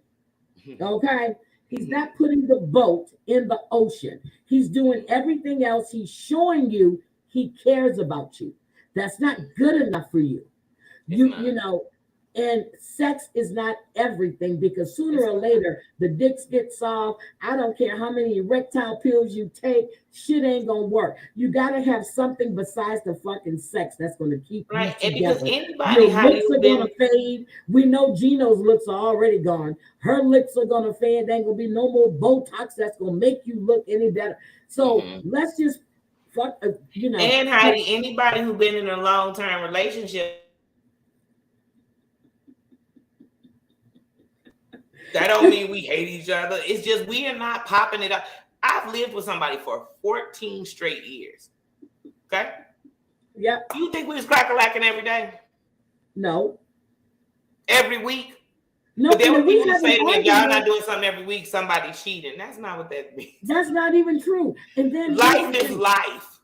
Okay? He's not putting the boat in the ocean. He's doing everything else. He's showing you he cares about you. That's not good enough for you. You know, and sex is not everything because sooner or later the dicks get soft. I don't care how many erectile pills you take, shit ain't gonna work. You gotta have something besides the fucking sex that's gonna keep you together. Your looks are gonna fade. We know Gino's looks are already gone. Her looks are gonna fade. There ain't gonna be no more Botox that's gonna make you look any better. So let's just fuck, And Heidi, anybody who's been in a long-term relationship, that don't mean we hate each other. It's just we are not popping it up. I've lived with somebody for 14 straight years. Okay? Yep. You think we was crack-a-lacking every day? No. Every week? No, but then when we people say to me, if y'all not doing something every week, somebody cheating. That's not what that means. That's not even true. And then life is life.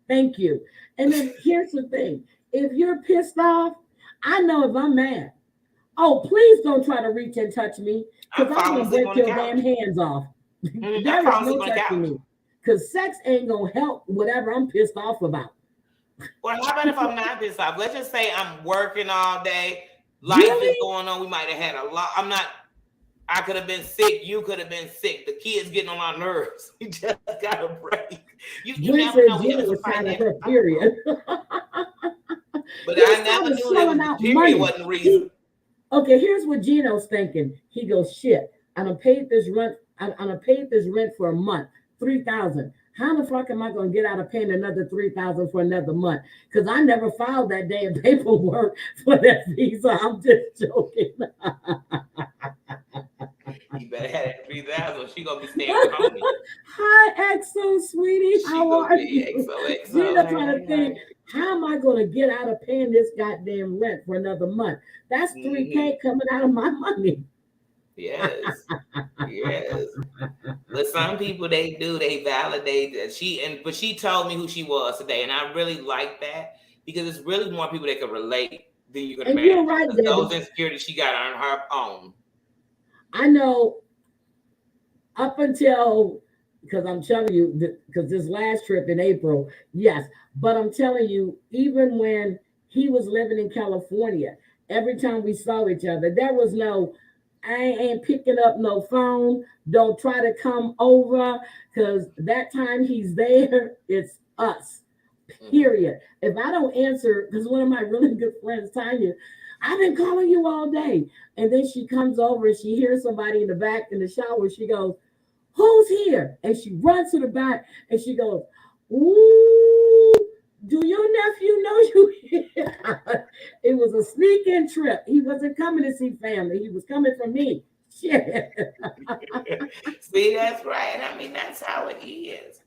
Thank you. And then here's the thing. If you're pissed off, I know if I'm mad. Oh, please don't try to reach and touch me because I'm going to break your damn hands off. There is no touching me because sex ain't going to help whatever I'm pissed off about. Well, how about if I'm not pissed off? Let's just say I'm working all day. Life is going on. We might have had a lot. I could have been sick. You could have been sick. The kids getting on my nerves. You just got a break. You never know. Gino was trying to her period. But I never knew that the period wasn't the reason. Okay, here's what Gino's thinking. He goes, shit, I done paid this rent. I done paid this rent for a month, $3,000. How the fuck am I going to get out of paying another $3,000 for another month? Because I never filed that damn paperwork for that visa. I'm just joking. You better have that $3,000. She gonna be staying with homie. Hi, XO, sweetie. How are you? XO. Gino trying to think, how am I going to get out of paying this goddamn rent for another month? That's $3,000 coming out of my money. Yes. But some people they validate that but she told me who she was today, and I really like that because it's really more people that can relate than you can imagine. You're right, those insecurities she got on her own. I know up until because I'm telling you, because this last trip in April, yes, but I'm telling you, even when he was living in California, every time we saw each other, there was no, I ain't picking up no phone. Don't try to come over because that time he's there, it's us. Period. If I don't answer, because one of my really good friends, Tanya, I've been calling you all day. And then she comes over and she hears somebody in the back in the shower. She goes, who's here? And she runs to the back and she goes, ooh, do your nephew know you here? It was a sneak-in trip. He wasn't coming to see family. He was coming for me. Shit. See, that's right. I mean, that's how it is.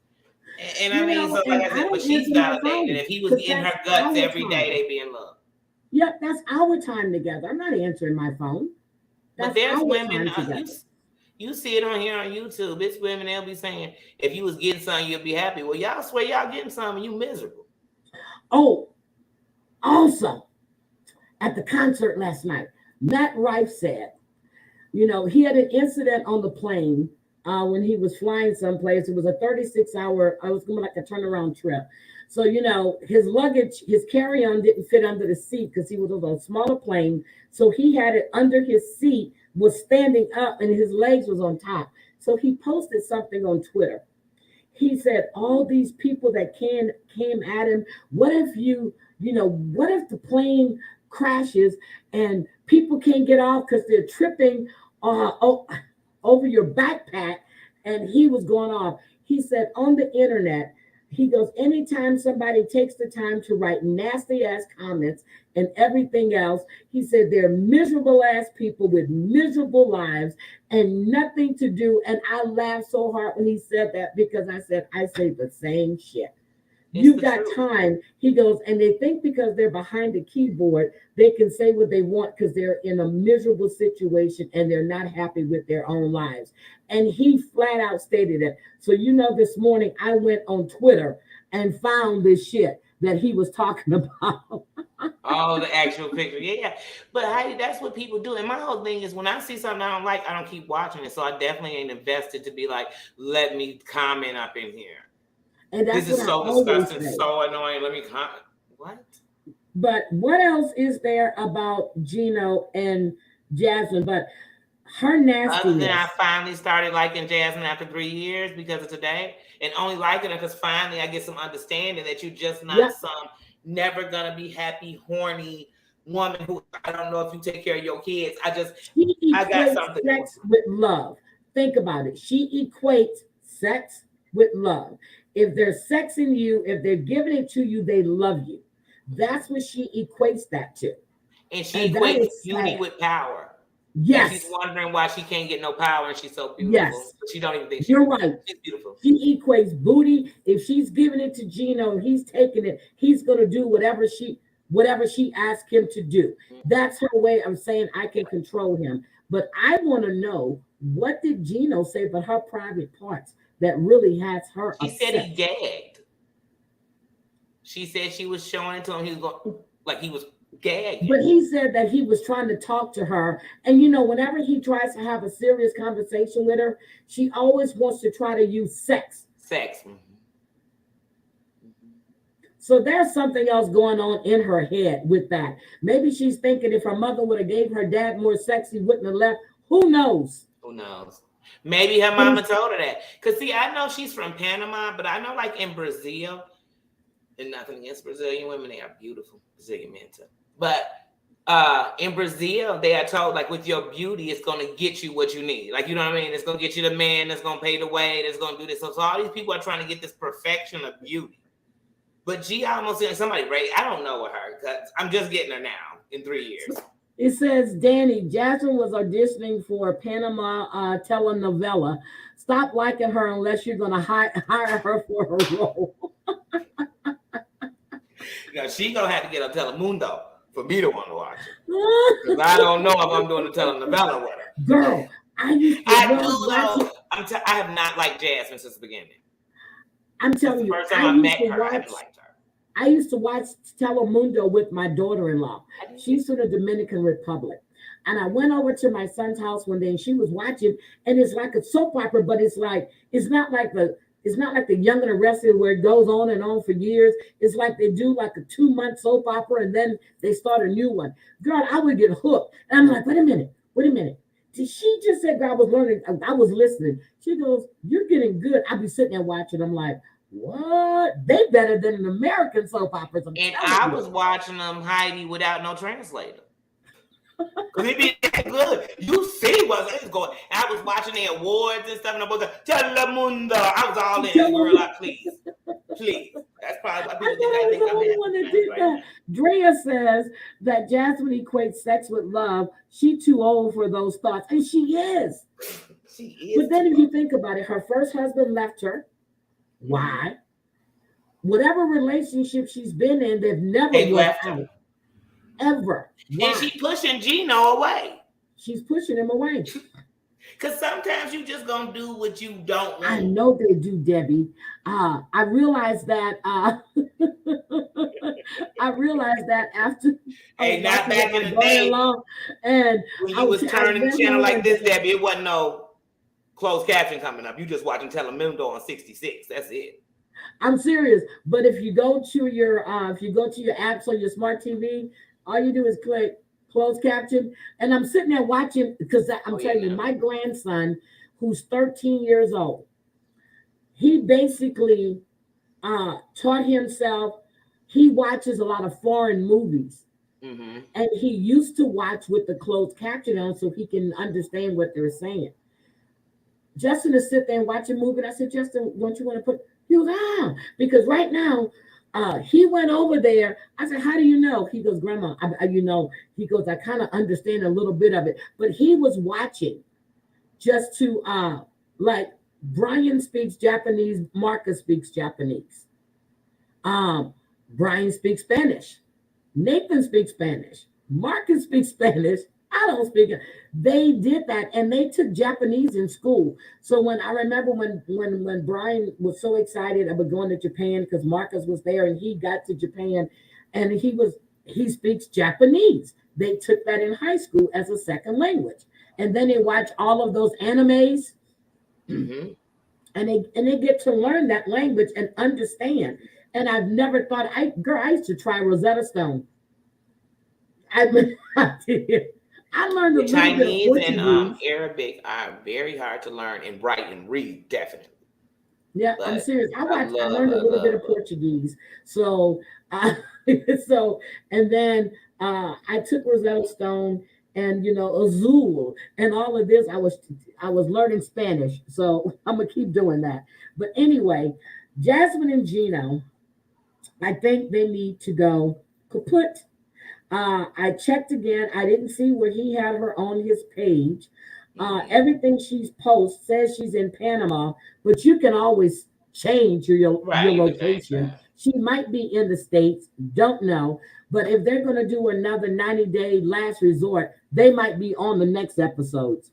And I mean, so like And I I said, but don't she's answer my validated. phone If he was because in that's her guts our every day, time. they'd be in love. Yep, that's our time together. I'm not answering my phone. But That's there's our women, time together. you see it on here on YouTube. It's women, they'll be saying, if you was getting something, you'll be happy. Well, y'all swear y'all getting something, you miserable. Oh, also at the concert last night, Matt Rife said, he had an incident on the plane when he was flying someplace. It was a 36-hour, I was going like a turnaround trip. So, his luggage, his carry-on didn't fit under the seat because he was on a smaller plane. So he had it under his seat, was standing up, and his legs was on top. So he posted something on Twitter. He said, all these people that came at him, what if what if the plane crashes and people can't get off because they're tripping over your backpack? And he was going off. He said on the internet, he goes, anytime somebody takes the time to write nasty ass comments and everything else, he said they're miserable ass people with miserable lives and nothing to do. And I laughed so hard when he said that because I said, I say the same shit. You got time. He goes, and they think because they're behind the keyboard, they can say what they want because they're in a miserable situation and they're not happy with their own lives. And he flat out stated it. So, this morning I went on Twitter and found this shit that he was talking about. Oh, the actual picture. Yeah. But Heidi, that's what people do. And my whole thing is when I see something I don't like, I don't keep watching it. So I definitely ain't invested to be like, let me comment up in here. And that's this is what so I always disgusting, say. so annoying. Let me comment. What? But what else is there about Gino and Jasmine? But her Other than I nastiness. finally started liking Jasmine after 3 years because of today, and only liking her because finally I get some understanding that you're just not Yep. some never gonna be happy, horny woman who I don't know if you take care of your kids. She I got equates something for sex with love. Think about it. She equates sex with love. If they're sexing you, if they're giving it to you, they love you. That's what she equates that to. and she And that equates is beauty sad. with power. And she's Yes. wondering why she can't get no power and she's so beautiful. Yes. But she don't even think she's You're beautiful. right. She's beautiful. She equates booty. If she's giving it to Gino and he's taking it, he's gonna do whatever she asks him to do. That's her way of saying I can control him. But I want to know, what did Gino say about her private parts that really has her She said he upset? gagged. She said she was showing it to him. He was going like he was gagging. But he said that he was trying to talk to her. And whenever he tries to have a serious conversation with her, she always wants to try to use sex. Sex. So there's something else going on in her head with that. Maybe she's thinking if her mother would have gave her dad more sex, he wouldn't have left. Who knows? Who knows? Maybe her mama told her that. Because, see, I know she's from Panama, but I know, like, in Brazil, and nothing against Brazilian women, they are beautiful. Brazilian men, too. But in Brazil, they are told, like, with your beauty, it's going to get you what you need. Like, you know what I mean? It's going to get you the man that's going to pay the way, that's going to do this. So all these people are trying to get this perfection of beauty. But G almost said somebody, right? I don't know her because I'm just getting her now in 3 years. It says, Danny, Jasmine was auditioning for a Panama telenovela. Stop liking her unless you're going to hire her for her role. She's going to have to get a Telemundo for me to want to watch it. Because I don't know if I'm doing a telenovela with her. Girl, I have not liked Jasmine since the beginning. I'm telling you, the first time I met her, I haven't liked her. I used to watch Telemundo with my daughter-in-law. I did too. She's from the Dominican Republic. And I went over to my son's house one day and she was watching, and it's like a soap opera, but it's not like the Young and the Restless where it goes on for years. It's like they do like a 2 month soap opera and then they start a new one. Girl, I would get hooked. And I'm like, wait a minute. Did she just say, girl, I was learning, I was listening. She goes, you're getting good. I'd be sitting there watching. I'm like, what? They better than an American soap operas. I'm And telling I you. was watching them, Heidi, without no translator. Cause it be that good. You see what's going. I was watching the awards and stuff, and I was like, Telemundo. I was all in, girl. Please. That's probably why people I thought I was think the I'm only having one that fans did right that. now. Drea says that Jasmine equates sex with love. She too old for those thoughts, and she is. She is. But then if you think about it, her first husband left her. Why? Whatever relationship she's been in, they've never They worked left her. out. Ever. Why? And she pushing Gino away. She's pushing him away. Because sometimes you just gonna do what you don't want. I know they do, Debbie. I realized that. I realized that after Hey, not back in the day and when you was turning the channel like this, Debbie. It wasn't no closed caption coming up. You just watching Telemundo on 66. That's it. I'm serious. But if you go to your apps on your smart TV, all you do is click closed caption. And I'm sitting there watching because I'm telling you, my grandson, who's 13 years old, he basically taught himself. He watches a lot of foreign movies. Mm-hmm. And he used to watch with the closed caption on so he can understand what they're saying. Justin to sit there and watch a movie. And I said, Justin, don't you want to put? He goes, because right now, he went over there. I said, how do you know? He goes, Grandma, he goes, I kind of understand a little bit of it. But he was watching just to, like, Brian speaks Japanese, Marcus speaks Japanese. Brian speaks Spanish. Nathan speaks Spanish. Marcus speaks Spanish. I don't speak it. They did that, and they took Japanese in school. So when I remember when Brian was so excited about going to Japan because Marcus was there, and he got to Japan, and he speaks Japanese. They took that in high school as a second language, and then they watch all of those animes, and they get to learn that language and understand. And I've never thought I used to try Rosetta Stone. I did. I learned a little Chinese bit of and Arabic are very hard to learn and write and read, definitely. Yeah, but I'm serious. I learned a little bit of Portuguese. So, and then I took Rosetta Stone and Azul and all of this. I was learning Spanish, so I'm gonna keep doing that. But anyway, Jasmine and Gino, I think they need to go kaput. I checked again. I didn't see where he had her on his page. Everything she's posts says she's in Panama, but you can always change your location. She might be in the States, don't know. But if they're going to do another 90-day last resort, they might be on the next episodes.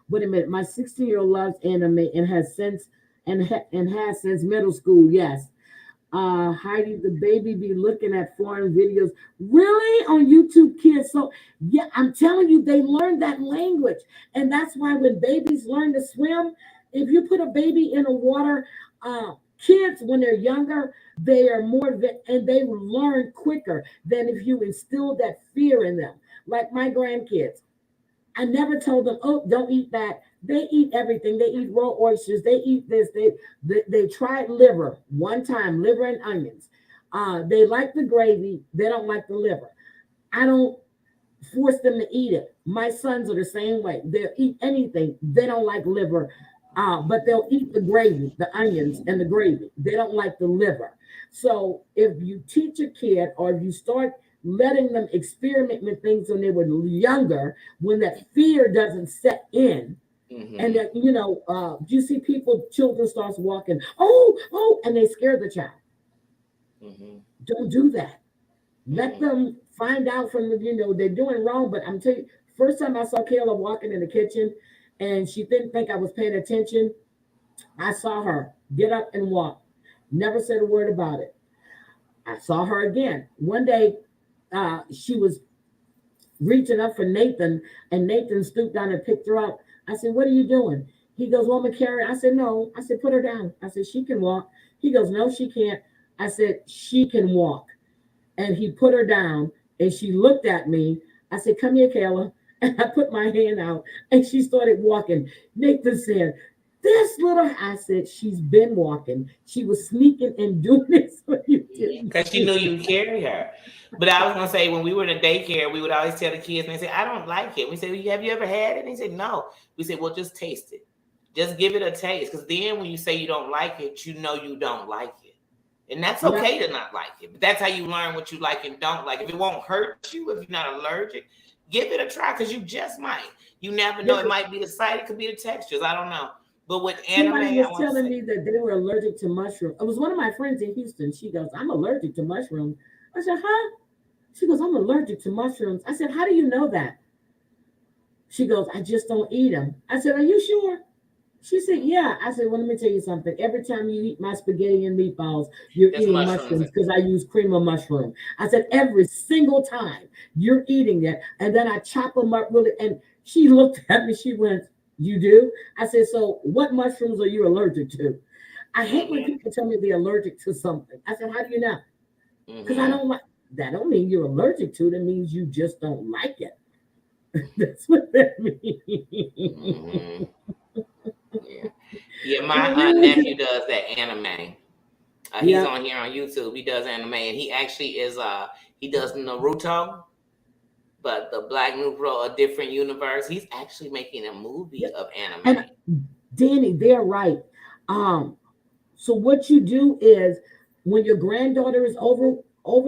Wait a minute. My 16-year-old loves anime and has since middle school. Yes. Heidi, the baby be looking at foreign videos. Really? On YouTube Kids? So, yeah, I'm telling you, they learn that language. And that's why when babies learn to swim, if you put a baby in a water, kids, when they're younger, they are and they learn quicker than if you instill that fear in them. Like my grandkids. I never told them, oh, don't eat that. They eat everything. They eat raw oysters. They eat this. They tried liver one time, liver and onions. They like the gravy. They don't like the liver. I don't force them to eat it. My sons are the same way. They'll eat anything. They don't like liver, but they'll eat the gravy, the onions and the gravy. They don't like the liver. So if you teach a kid or if you start letting them experiment with things when they were younger, when that fear doesn't set in, and that you see children starts walking, and they scare the child. Don't do that. Let them find out from they're doing wrong. But I'm telling you, first time I saw Kayla walking in the kitchen, and she didn't think I was paying attention. I saw her get up and walk. Never said a word about it. I saw her again. One day, she was reaching up for Nathan, and Nathan stooped down and picked her up. I said, "What are you doing?" He goes, "Well, I'm gonna carry her." I said, "No." I said, "Put her down." I said, "She can walk." He goes, "No, she can't." I said, "She can walk." And he put her down, and she looked at me. I said, "Come here, Kayla." And I put my hand out, and she started walking. Nathan said, "This little," I said, "She's been walking. She was sneaking and doing this when you didn't Because she knew see you would carry her. But I was gonna say when we were in the daycare, we would always tell the kids, and they say, "I don't like it." We say, "Well, have you ever had it?" And they say, "No." We say, "Well, just taste it. Just give it a taste." Because then when you say you don't like it, you know you don't like it. And that's it. Yeah. okay to not like it. But that's how you learn what you like and don't like. If it won't hurt you, if you're not allergic, give it a try because you just might. You never know. It Yeah. might be the sight, it could be the textures. I don't know. But with anime, Somebody I was want to telling say, me that they were allergic to mushrooms. It was one of my friends in Houston. She goes, "I'm allergic to mushrooms." I said, "Huh?" She goes, "I'm allergic to mushrooms." I said, "How do you know that?" She goes, "I just don't eat them." I said, "Are you sure?" She said, "Yeah." I said, "Well, let me tell you something. Every time you eat my spaghetti and meatballs, you're there's eating mushrooms in mushrooms because I use cream of mushroom." I said, "Every single time you're eating it." And then I chop them up really. And she looked at me. She went, "You do?" I said, "So what mushrooms are you allergic to?" I hate when it. people tell me they're allergic to something. I said, "How do you know?" Because I Hmm. don't like that. Don't mean you're allergic to it. That means you just don't like it. That's what that means. Hmm. Yeah. Yeah, my Well, really nephew good. does that anime. He's Yeah. on here on YouTube. He does anime, and he actually is he does Naruto, but the Black Naruto, a different universe. He's actually making a Yeah. movie of anime. And Danny, they're right. Um, so what you do is when your granddaughter is over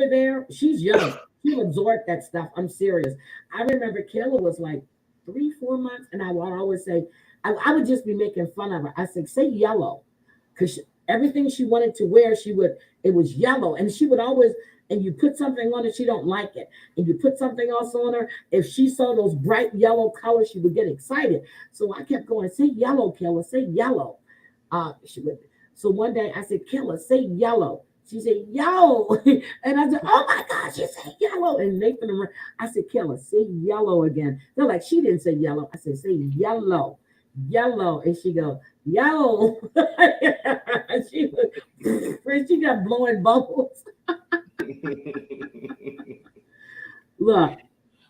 there, she's young. She'll absorb that stuff. I'm serious. I remember Kayla was like 3, 4 months, and I would always say, I would just be making fun of her. I said, "Say yellow," because everything she wanted to wear, it was yellow, and she would always. And you put something on her, she don't like it. And you put something else on her. If she saw those bright yellow colors, she would get excited. So I kept going, "Say yellow, Kayla, say yellow." She would. So one day I said, "Kayla, say yellow." She said, "Yo." And I said, "Oh my God, she said yellow." And Nathan, I said, "Kayla, say yellow again." They're like, "She didn't say yellow." I said, "Say yellow, yellow." And she goes, "Yo." she, she got blowing bubbles. Look,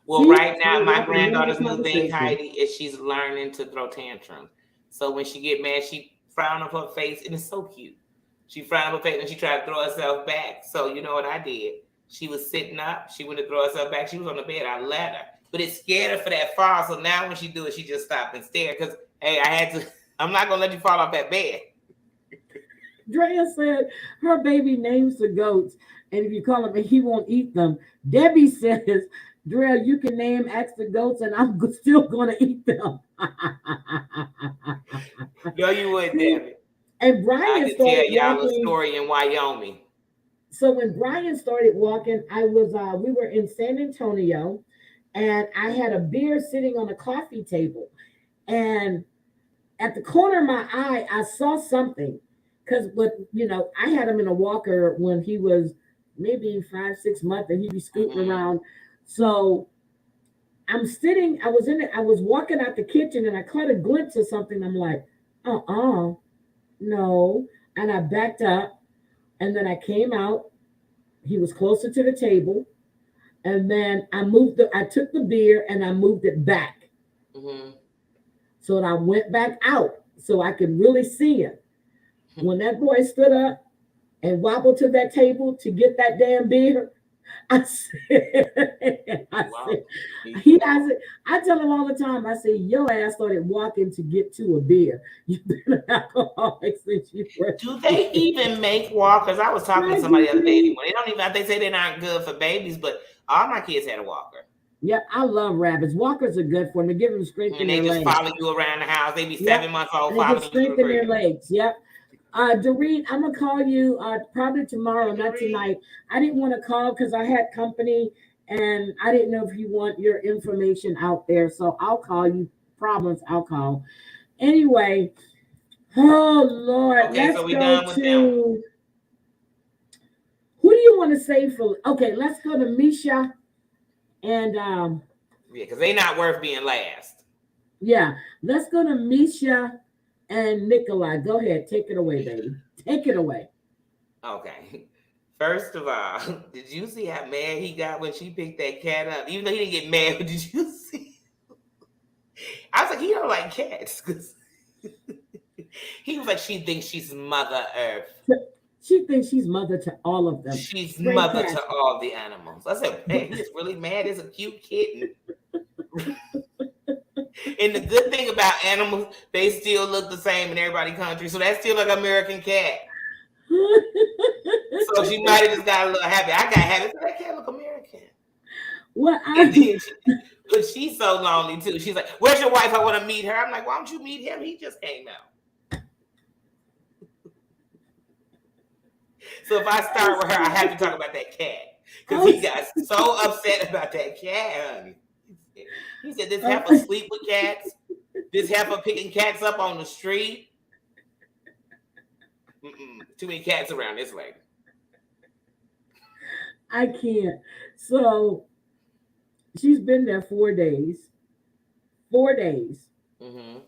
Well, see, right so now, we my have another granddaughter's new thing, conversation. Heidi, is she's learning to throw tantrums. So when she get mad, she frown up her face, and it's so cute. She frowned up her face and she tried to throw herself back. So you know what I did? She was sitting up. She went to throw herself back. She was on the bed. I let her, but it scared her for that fall. So now when she do it, she just stopped and stared. Cause hey, I had to. I'm not gonna let you fall off that bed. Drea said her baby names the goats, and if you call him, he won't eat them. Debbie says, "Drea, you can name X the goats, and I'm still going to eat them." No, you wouldn't, See, Debbie. and I Brian could tell started y'all a walking. story in Wyoming. So when Brian started walking, we were in San Antonio, and I had a beer sitting on a coffee table, and at the corner of my eye, I saw something. Because what I had him in a walker when he was maybe 5, 6 months, and he'd be scooting Hmm. around. So I'm sitting. I was in it. I was walking out the kitchen, and I caught a glimpse of something. I'm like, no, and I backed up, and then I came out. He was closer to the table, and then I took the beer and I moved it back. Hmm. So I went back out so I could really see him. When that boy stood up and wobbled to that table to get that damn beer, I said, I Wow. said, He walked. I tell him all the time, I say, your ass started walking to get to a beer. You've been an alcoholic since you were Do a they kid. even make walkers? I was talking to I somebody the other day. do. Anymore. They don't even. They say they're not good for babies, but all my kids had a walker, Yep, I love rabbits. Walkers are good for them to give them strength in and they their just legs. follow you around the house. They be Yep, 7 months old, they get following you through strength the in their crib. legs. Yep. Doreen, I'm gonna call you probably tomorrow, Hey, not Doreen. tonight. I didn't want to call because I had company and I didn't know if you want your information out there. So I'll call you. Problems, I'll call. Anyway, oh Lord, Okay, let's so we go done with them. to who do you want to say for? Okay, let's go to Meisha and Yeah, because they not worth being last. yeah, let's go to Meisha and Nicola. Go ahead, take it away, baby. Take it away. Okay. First of all, did you see how mad he got when she picked that cat up? Even though he didn't get mad, but did you see? I was like, he don't like cats. He was like, she thinks she's Mother Earth. She thinks she's mother to all of them. She's Stray mother cats. to all the animals. I said, man, he's really mad. It's a cute kitten. And the good thing about animals, they still look the same in everybody's country. So that's still like American cat. So she might have just got a little happy. I got happy. So that cat look American. What But she's so lonely too. She's like, where's your wife? I want to meet her. I'm like, why don't you meet him? He just came out. So if I start with her, I have to talk about that cat. Because he got so upset about that cat, honey. He said, this heifer sleep with cats. This heifer picking cats up on the street. Too many cats around this lady. I can't. So she's been there 4 days. 4 days. You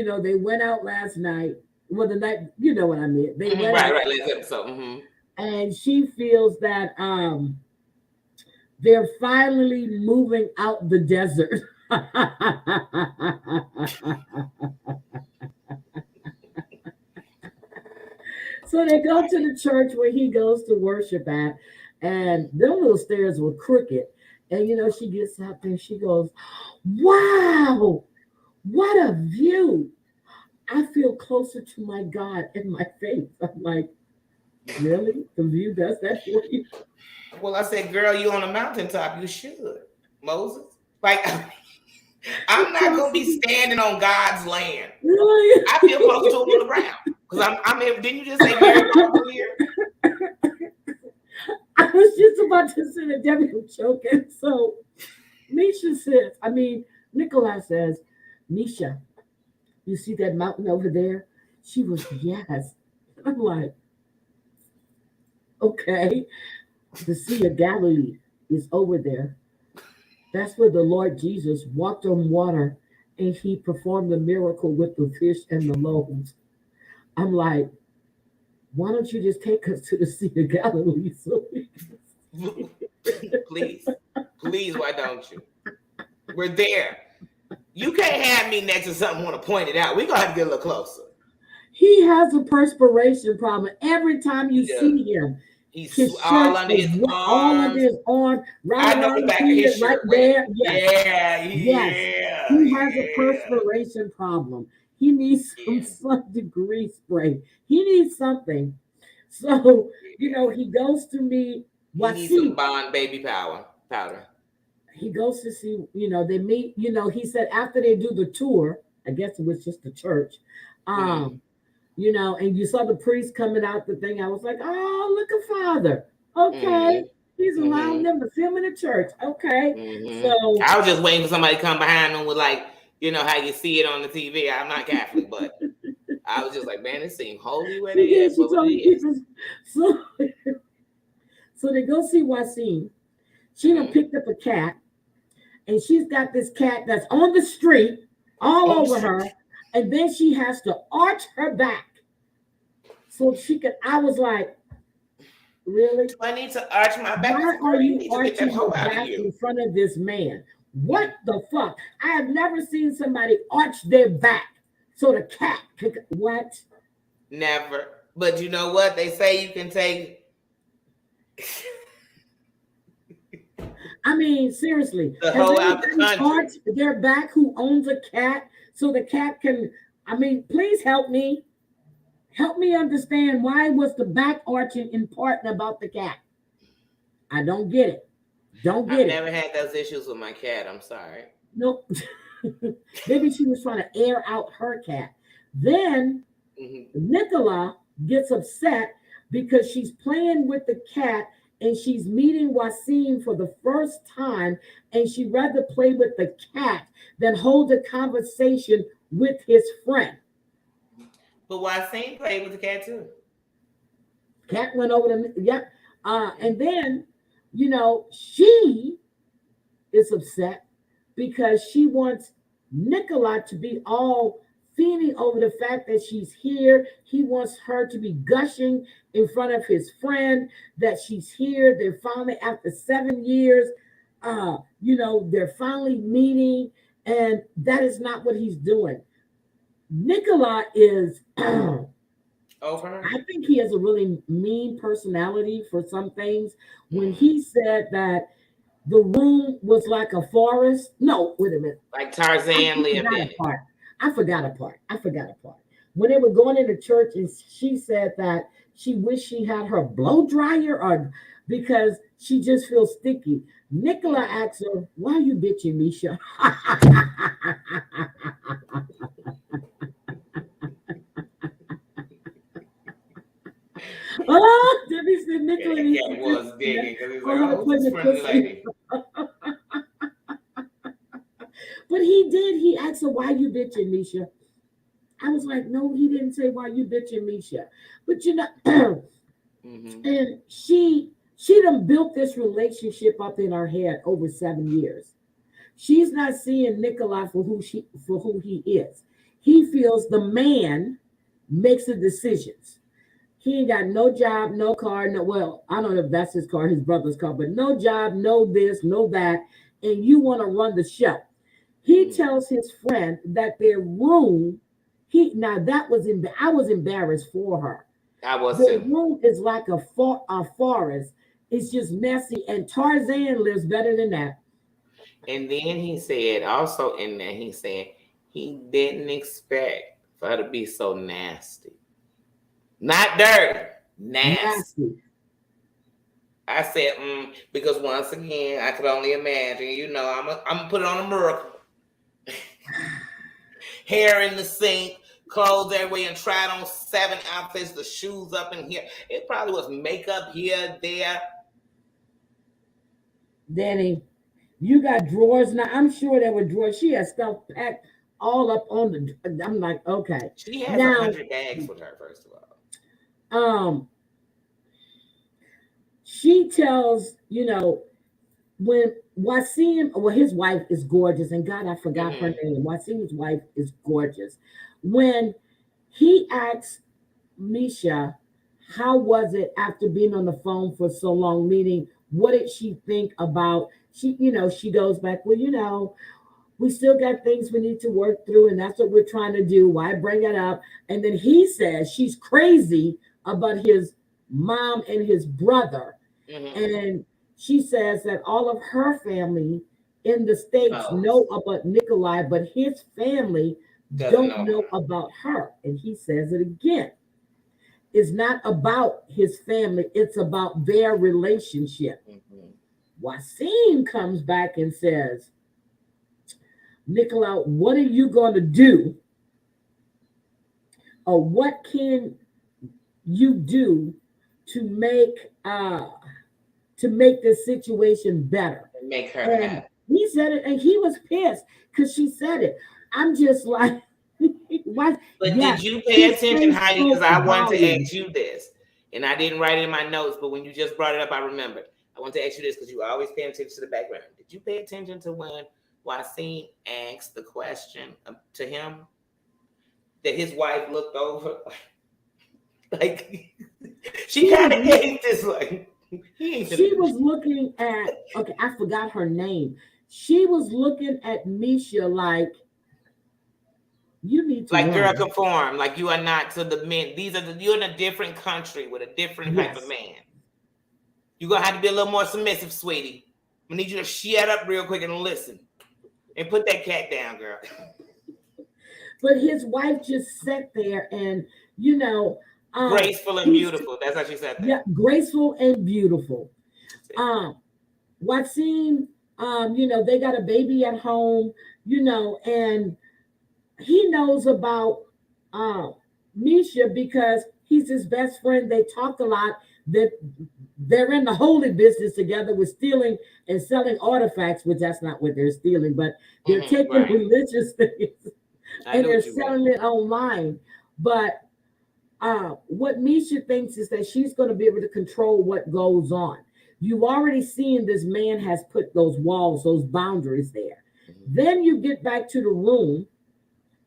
know, they went out last night. Well, the night, you know what I mean. They went out, right, last episode. and she feels that they're finally moving out the desert. So they go to the church where he goes to worship at, and them little stairs were crooked. And you know, she gets out there and she goes, wow, what a view. I feel closer to my God in my faith. I'm like, really? The view does that for you? Well, I said, girl, you on a mountaintop. You should, Moses. Like, I'm not going to be standing on God's land. Really? I feel close to him on the ground. Because I'm here. Didn't you just say very close here? I was just about to say that Debbie was choking. So Meisha says, Nicola says, Meisha, you see that mountain over there? She was, yes. I'm like, okay. The Sea of Galilee is over there. That's where the Lord Jesus walked on water and he performed the miracle with the fish and the loaves. I'm like, why don't you just take us to the Sea of Galilee? Please, why don't you? We're there. You can't have me next to something want to point it out. We're going to have to get a little closer. He has a perspiration problem. Every time you see him, he's his all under his arms. All under his arm. Right, I know the back of his shirt. Right there. Yes. Yes. He has a perspiration problem. He needs some degree spray. He needs something. So, you know, he goes to meet He needs some Bond baby powder. He goes to see, you know, they meet, you know, he said after they do the tour, I guess it was just the church, you know, and you saw the priest coming out the thing. I was like, oh, look at Father. Okay. He's allowing them to film in the church. Okay. So I was just waiting for somebody to come behind them with, like, you know, how you see it on the TV. I'm not Catholic, but I was just like, man, it seems holy where they at. So they go see Wasim. Sheila picked up a cat, and she's got this cat that's on the street all over her, and then she has to arch her back so she could. I was like, really? I need to arch my back. Why are you arching your back in front of this man? What the fuck? I have never seen somebody arch their back so the cat could. What? Never. But you know what? They say you can take. I mean, seriously. The whole out the country. Arch their back who owns a cat so the cat can. I mean, please help me. Help me understand why was the back arching important about the cat? I don't get it. Don't get it. I've never had those issues with my cat. I'm sorry. Nope. Maybe she was trying to air out her cat. Then Nicola gets upset because she's playing with the cat and she's meeting Wasim for the first time, and she'd rather play with the cat than hold a conversation with his friend. But Wasim played with the cat too. Cat went over to yep. And then, she is upset because she wants Nicola to be all feeling over the fact that she's here. He wants her to be gushing in front of his friend that she's here. They're finally, after 7 years, they're finally meeting, and that is not what he's doing. Nicola is Over. I think he has a really mean personality for some things. When he said that the room was like a forest. No, wait a minute. Like I Tarzan lived forgot in a it. part. I forgot a part. When they were going into church, and she said that she wished she had her blow dryer, or because she just feels sticky. Nicola asks her, "Why are you bitching, Meisha?" Oh, Debbie said Yeah, Nicola that needs to cat just was digging because he's for like, her oh, to who's put in this the friendly pussy. lady? But he did. He asked her, "Why you bitching, Meisha?" I was like, "No, he didn't say why you bitching, Meisha." But Mm-hmm. and she done built this relationship up in her head over 7 years. She's not seeing Nikolai for who he is. He feels the man makes the decisions. He ain't got no job, no car, no, well, I don't know if that's his car, his brother's car, but no job, no this, no that, and you want to run the show. He Mm-hmm. tells his friend that their room, he now that was in I was embarrassed for her. I was Their too. room is like a forest. It's just messy, and Tarzan lives better than that. And then he said, also in there, he said he didn't expect for her to be so nasty. Not dirty, nasty. Nasty. I said, because once again, I could only imagine, I'm gonna put it on a miracle. Hair in the sink, clothes everywhere, and tried on 7 outfits, the shoes up in here. It probably was makeup here, there. Danny, you got drawers now. I'm sure there were drawers. She has stuff packed all up on the. I'm like, okay. She has a Now, hundred bags with her, first of all. um, she tells, when Wasim, well, his wife is gorgeous, and God, I forgot her Mm-hmm. name. Wasim's wife is gorgeous. When he asks Meisha, how was it after being on the phone for so long? Meaning, what did she think about? She goes back, well, we still got things we need to work through, and that's what we're trying to do. Why bring it up? And then he says she's crazy about his mom and his brother. Mm-hmm. And she says that all of her family in the States Knows. know about Nikolai, but his family Doesn't don't know know her. about her. And he says it again. It's not about his family, it's about their relationship. Mm-hmm. Wasim comes back and says, Nicola, what are you going to do? Or what can you do to make this situation better? And make her And happy. he said it, and he was pissed because she said it. I'm just like, what? But Yes, did you pay his attention, face Heidi? Because spoke I wanted to volumes. ask you this, and I didn't write it in my notes, but when you just brought it up, I remembered. I want to ask you this because you always pay attention to the background. Did you pay attention to when Wasim asked the question to him that his wife looked over? Like, she She kind was of gave this, like, he ain't she finna do was shit. looking at, okay, I forgot her name. She was looking at Meisha like, you need to Like, girl, run. conform. Like, you are not to the men. You're in a different country with a different type of Yes. man. You're gonna have to be a little more submissive, sweetie. I need you to shut up real quick and listen. And put that cat down, girl. But his wife just sat there and, you know, um, Graceful and he's, beautiful. That's how she said yeah, that. graceful and beautiful. Um, Wasim, they got a baby at home, and he knows about um Meisha because he's his best friend. They talk a lot. That they're in the holy business together with stealing and selling artifacts, which that's not what they're stealing, but they're taking Right. religious things I and knew they're what you meant. selling it online. But What Meisha thinks is that she's going to be able to control what goes on. You've already seen this man has put those walls, those boundaries there. Then you get back to the room,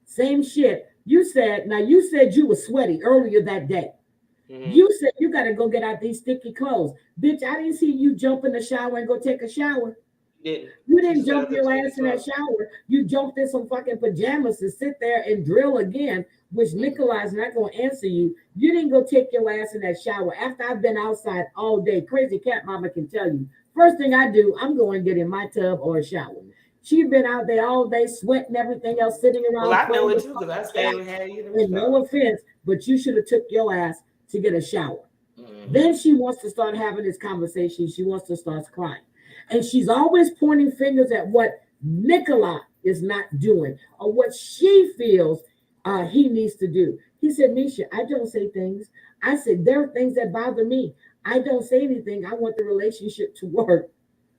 same shit. You said you were sweaty earlier that day. You said you got to go get out these sticky clothes. Bitch, I didn't see you jump in the shower and go take a shower. You didn't jump your ass in that shower. You jumped in some fucking pajamas to sit there and drill again, which Nicola is not going to answer you. You didn't go take your ass in that shower. After I've been outside all day, crazy cat mama can tell you. First thing I do, I'm going to get in my tub or a shower. She's been out there all day sweating, everything else, sitting around. Well, I know it too because I stayed with her. And no offense, but you should have took your ass to get a shower. Then she wants to start having this conversation. She wants to start crying. And she's always pointing fingers at what Nicola is not doing or what she feels he needs to do. He said, Meisha, I don't say things. I said, there are things that bother me. I don't say anything. I want the relationship to work.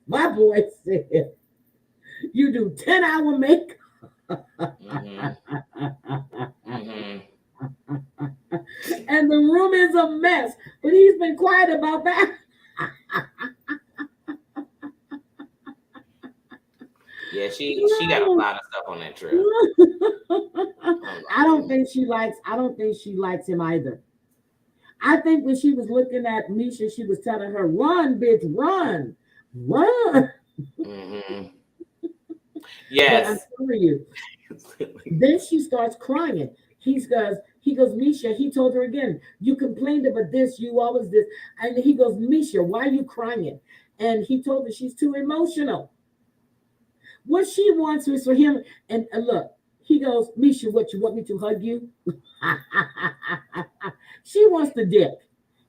My boy said, you do 10-hour makeup. And the room is a mess. But he's been quiet about that. Yeah, she got a lot of stuff on that trip. I don't think she likes him either. I think when she was looking at Meisha, she was telling her, run, bitch, run. Yes. But I'm telling you. Then she starts crying. He goes, Meisha, he told her again, you complained about this, you always this. And he goes, Meisha, why are you crying? And he told her she's too emotional. What she wants is for him, and look, he goes, Meisha, what, you want me to hug you? She wants the dick.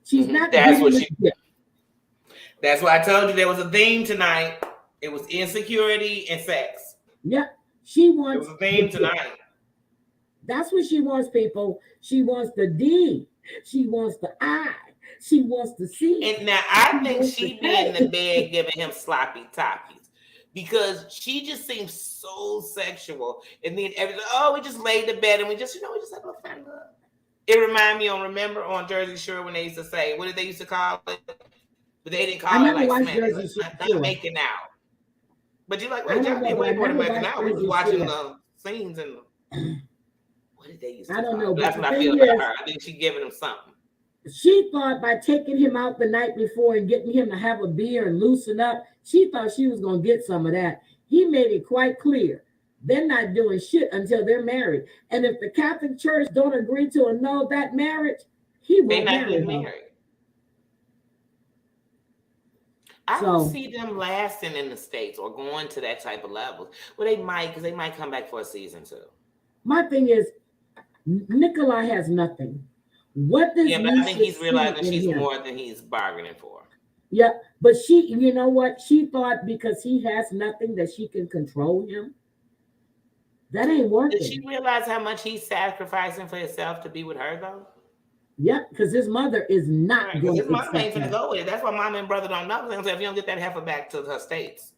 She's not getting the dick. That's why I told you there was a theme tonight. It was insecurity and sex. Yeah, she wants. It was a theme tonight. That's what she wants, people. She wants the D. She wants the I. She wants the C. And now I think she be in the bed giving him sloppy toppies because she just seems so sexual. And then everything, we just laid in bed and we just had a little fun. It reminded me remember on Jersey Shore when they used to say, what did they used to call it? But they didn't call it like not making out. But you're like, wait, y'all didn't wait for the making out. We was watching the scenes and what did they used to call it? That's what I feel about her. I think she's giving him something. She thought by taking him out the night before and getting him to have a beer and loosen up, she thought she was going to get some of that. He made it quite clear. They're not doing shit until they're married. And if the Catholic Church don't agree to annul that marriage, he won't marry her. I don't see them lasting in the States or going to that type of level. Well, they might, because they might come back for a season too. My thing is, Nicola has nothing. What does but I think he's realizing she's more than he's bargaining for. Yeah, but she, you know what? She thought because he has nothing that she can control him. That ain't working. Did she realize how much he's sacrificing for himself to be with her, though? Yeah, because his mother is not going to. His mother ain't going to go with it. That's why mom and brother don't know. If you don't get that heifer back to her states.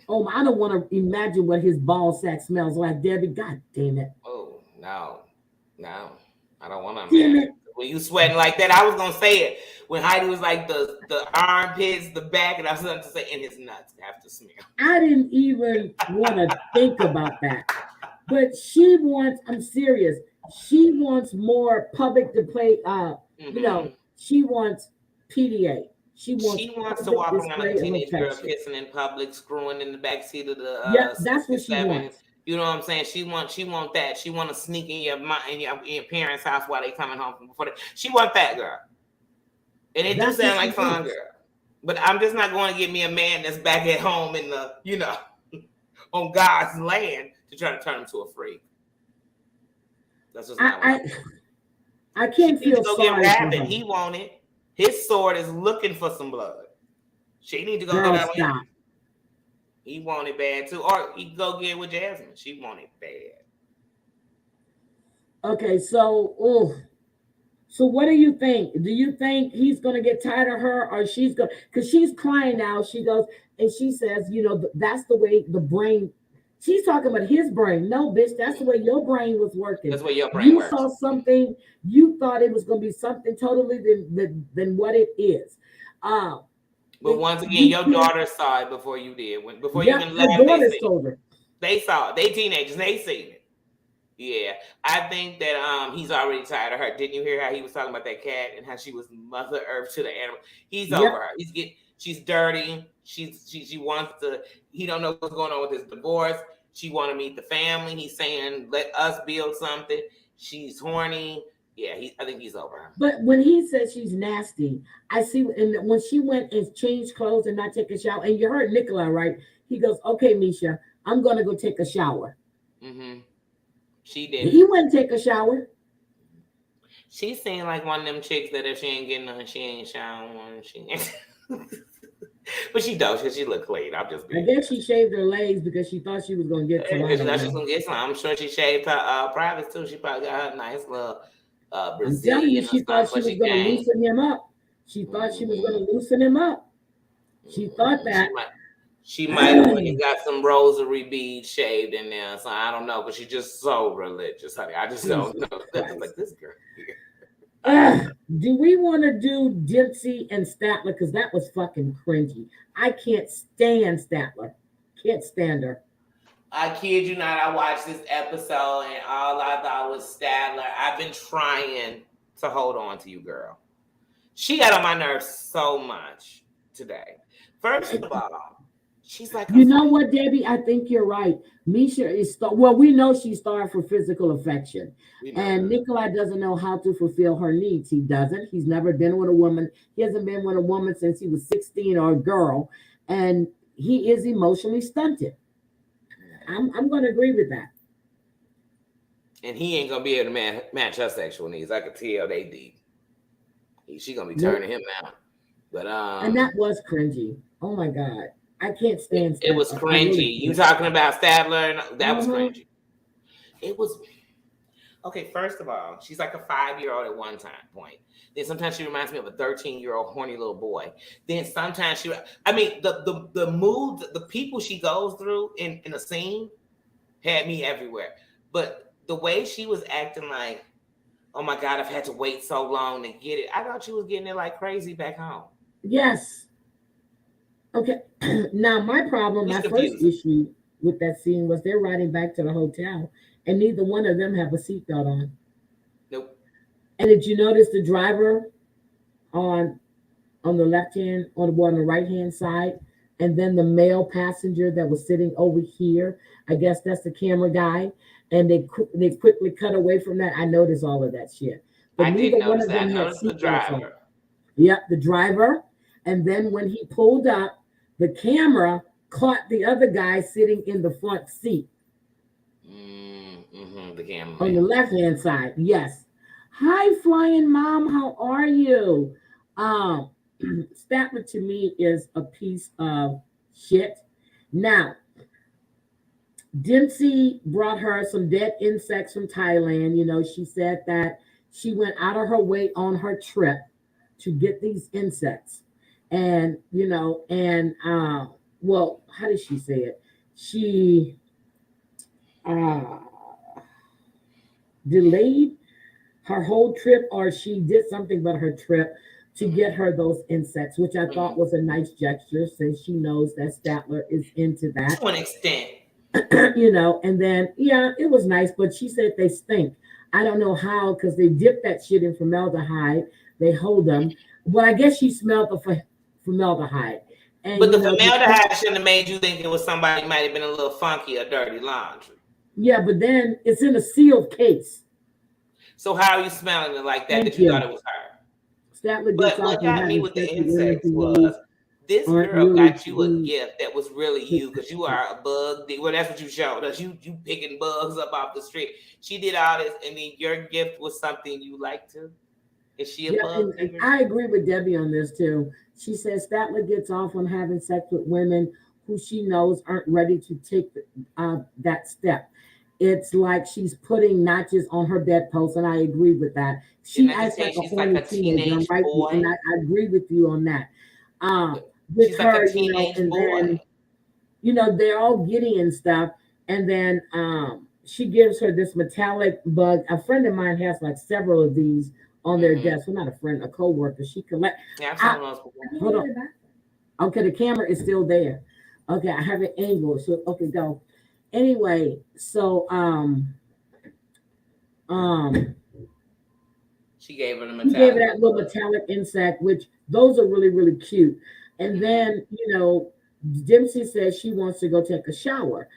Oh, I don't want to imagine what his ball sack smells like, Debbie. God damn it. Oh, no. I don't want to imagine. When you sweating like that, I was going to say it. When Heidi was like the armpits, the back, and I was going to say, and his nuts have to smell. I didn't even want to think about that. But she wants, I'm serious, she wants more public to play, she wants PDA. She wants to walk around like a teenage girl kissing in public, screwing in the backseat of the that's what she wants. You know what I'm saying? She want that. She want to sneak in your parents' house while they coming home from before she want that girl. And it do sound like fun, girl. But I'm just not going to get me a man that's back at home in the, on God's land to try to turn him to a freak. That's just not I can't feel sorry for him. He want it. His sword is looking for some blood. She need to go that way. He want it bad too. Or he go get with Jasmine. She want it bad. Okay, so what do you think? Do you think he's going to get tired of her or she's going, because she's crying now. She goes and she says, that's the way the brain, She's talking about his brain. No, bitch, that's the way your brain was working. That's where your brain You works. saw something, you thought it was going to be something totally than what it is. Um, But once again, you your can't. daughter saw it before you did. Before you Yep, even her left, they daughters seen it. told her. They saw it. They teenagers. They seen it. Yeah, I think that he's already tired of her. Didn't you hear how he was talking about that cat and how she was Mother Earth to the animal? He's over Yep. her. She's dirty. She wants to. He don't know what's going on with his divorce. She want to meet the family. He's saying let us build something. She's horny. Yeah, I think he's over her. But when he says she's nasty, I see. And when she went and changed clothes and not take a shower, and you heard Nicola, right? He goes, "Okay, Meisha, I'm gonna go take a shower." Mm-hmm. She He didn't. went and take a shower. She seemed like one of them chicks that if she ain't getting none, she ain't showering. She ain't. But she does because she look clean. I'm just I being. guess she shaved her legs because she thought she was gonna get some. I She don't thought she was know. gonna get some. I'm sure she shaved her privates too. She probably got her nice little I'm telling you, Brazilian or she thought something she when was she gonna came. loosen him up. She thought she was gonna loosen him up. She thought She that. might. She might have went and got some rosary beads shaved in there. So I don't know, but she's just so religious, honey. I just don't Jesus know. That's Christ. like this girl here. Do we want to do Dempsey and Statler? Because that was fucking cringy. I can't stand Statler. Can't stand her. I kid you not, I watched this episode and all I thought was Statler. I've been trying to hold on to you, girl. She got on my nerves so much today. First of all, she's like a You know what, Debbie? I think you're right. Meisha is well. We know she's starved for physical affection, we know and that. Nicola doesn't know how to fulfill her needs. He doesn't. He's never been with a woman. He hasn't been with a woman since he was 16 or a girl, and he is emotionally stunted. I'm going to agree with that. And he ain't gonna be able to match her sexual needs. I could tell they deep. She gonna be Nope. turning him out. But And that was cringy. Oh my god, I can't stand it was Statler. I really cringy. You can't. talking about Statler? And that was Uh-huh. cringy. It was okay. First of all, she's like a 5-year-old at one time point. Then sometimes she reminds me of a 13-year-old horny little boy. Then sometimes I mean, the mood, the people she goes through in a scene had me everywhere. But the way she was acting like, oh my God, I've had to wait so long to get it. I thought she was getting it like crazy back home. Yes. Okay. Now my problem, It's my first confusing. issue with that scene was they're riding back to the hotel, and neither one of them have a seatbelt on. Nope. And did you notice the driver on on the left hand, on the right hand side, and then the male passenger that was sitting over here? I guess that's the camera guy, and they quickly cut away from that. I noticed all of that shit, but I neither didn't one notice of that. them I had noticed the seatbelts on. driver. Yep, the driver. And then when he pulled up, the camera caught the other guy sitting in the front seat The on the cameraman. left hand side. Yes. Hi, flying mom. How are you? Um, Statler to me is a piece of shit. Now, Dempsey brought her some dead insects from Thailand. You know, she said that she went out of her way on her trip to get these insects. And, well, how did she say it? She uh, delayed her whole trip, or she did something but her trip to get her those insects, which I thought was a nice gesture since she knows that Statler is into that. To an extent. And then yeah, it was nice, but she said they stink. I don't know how, because they dip that shit in formaldehyde, they hold them. Well, I guess she smelled the formaldehyde. And But the formaldehyde shouldn't have made you think it was somebody might have been a little funky or dirty laundry. Yeah, but then it's in a sealed case. So how are you smelling it like that? Thank That you thought you. it was her? Statler gets But off what on got me having with the sex with women insects he knows was this aren't girl really got you a gift that was really you because you are a bug. Well, that's what you showed us. You picking bugs up off the street. She did all this, and then your gift was something you like to. Is she a bug? And I agree with Debbie on this too. She says Statler gets off on having sex with women who she knows aren't ready to take that step. It's like she's putting notches on her bedpost, and I agree with that. She acts like a she's like horny a teenager. I'm teenage right, boy. and I agree with you on that. With She's her, like a teenage and boy. then they're all giddy and stuff, And then she gives her this metallic bug. A friend of mine has like several of these on their desk. Well, not a friend, a co-worker. She collect. Yeah, I've seen those before. Hold on. Okay, the camera is still there. Okay, I have it angled. So okay, go. Anyway, so she gave her the he metallic. gave her that little metallic insect, which those are really, really cute. And then, Dempsey says she wants to go take a shower.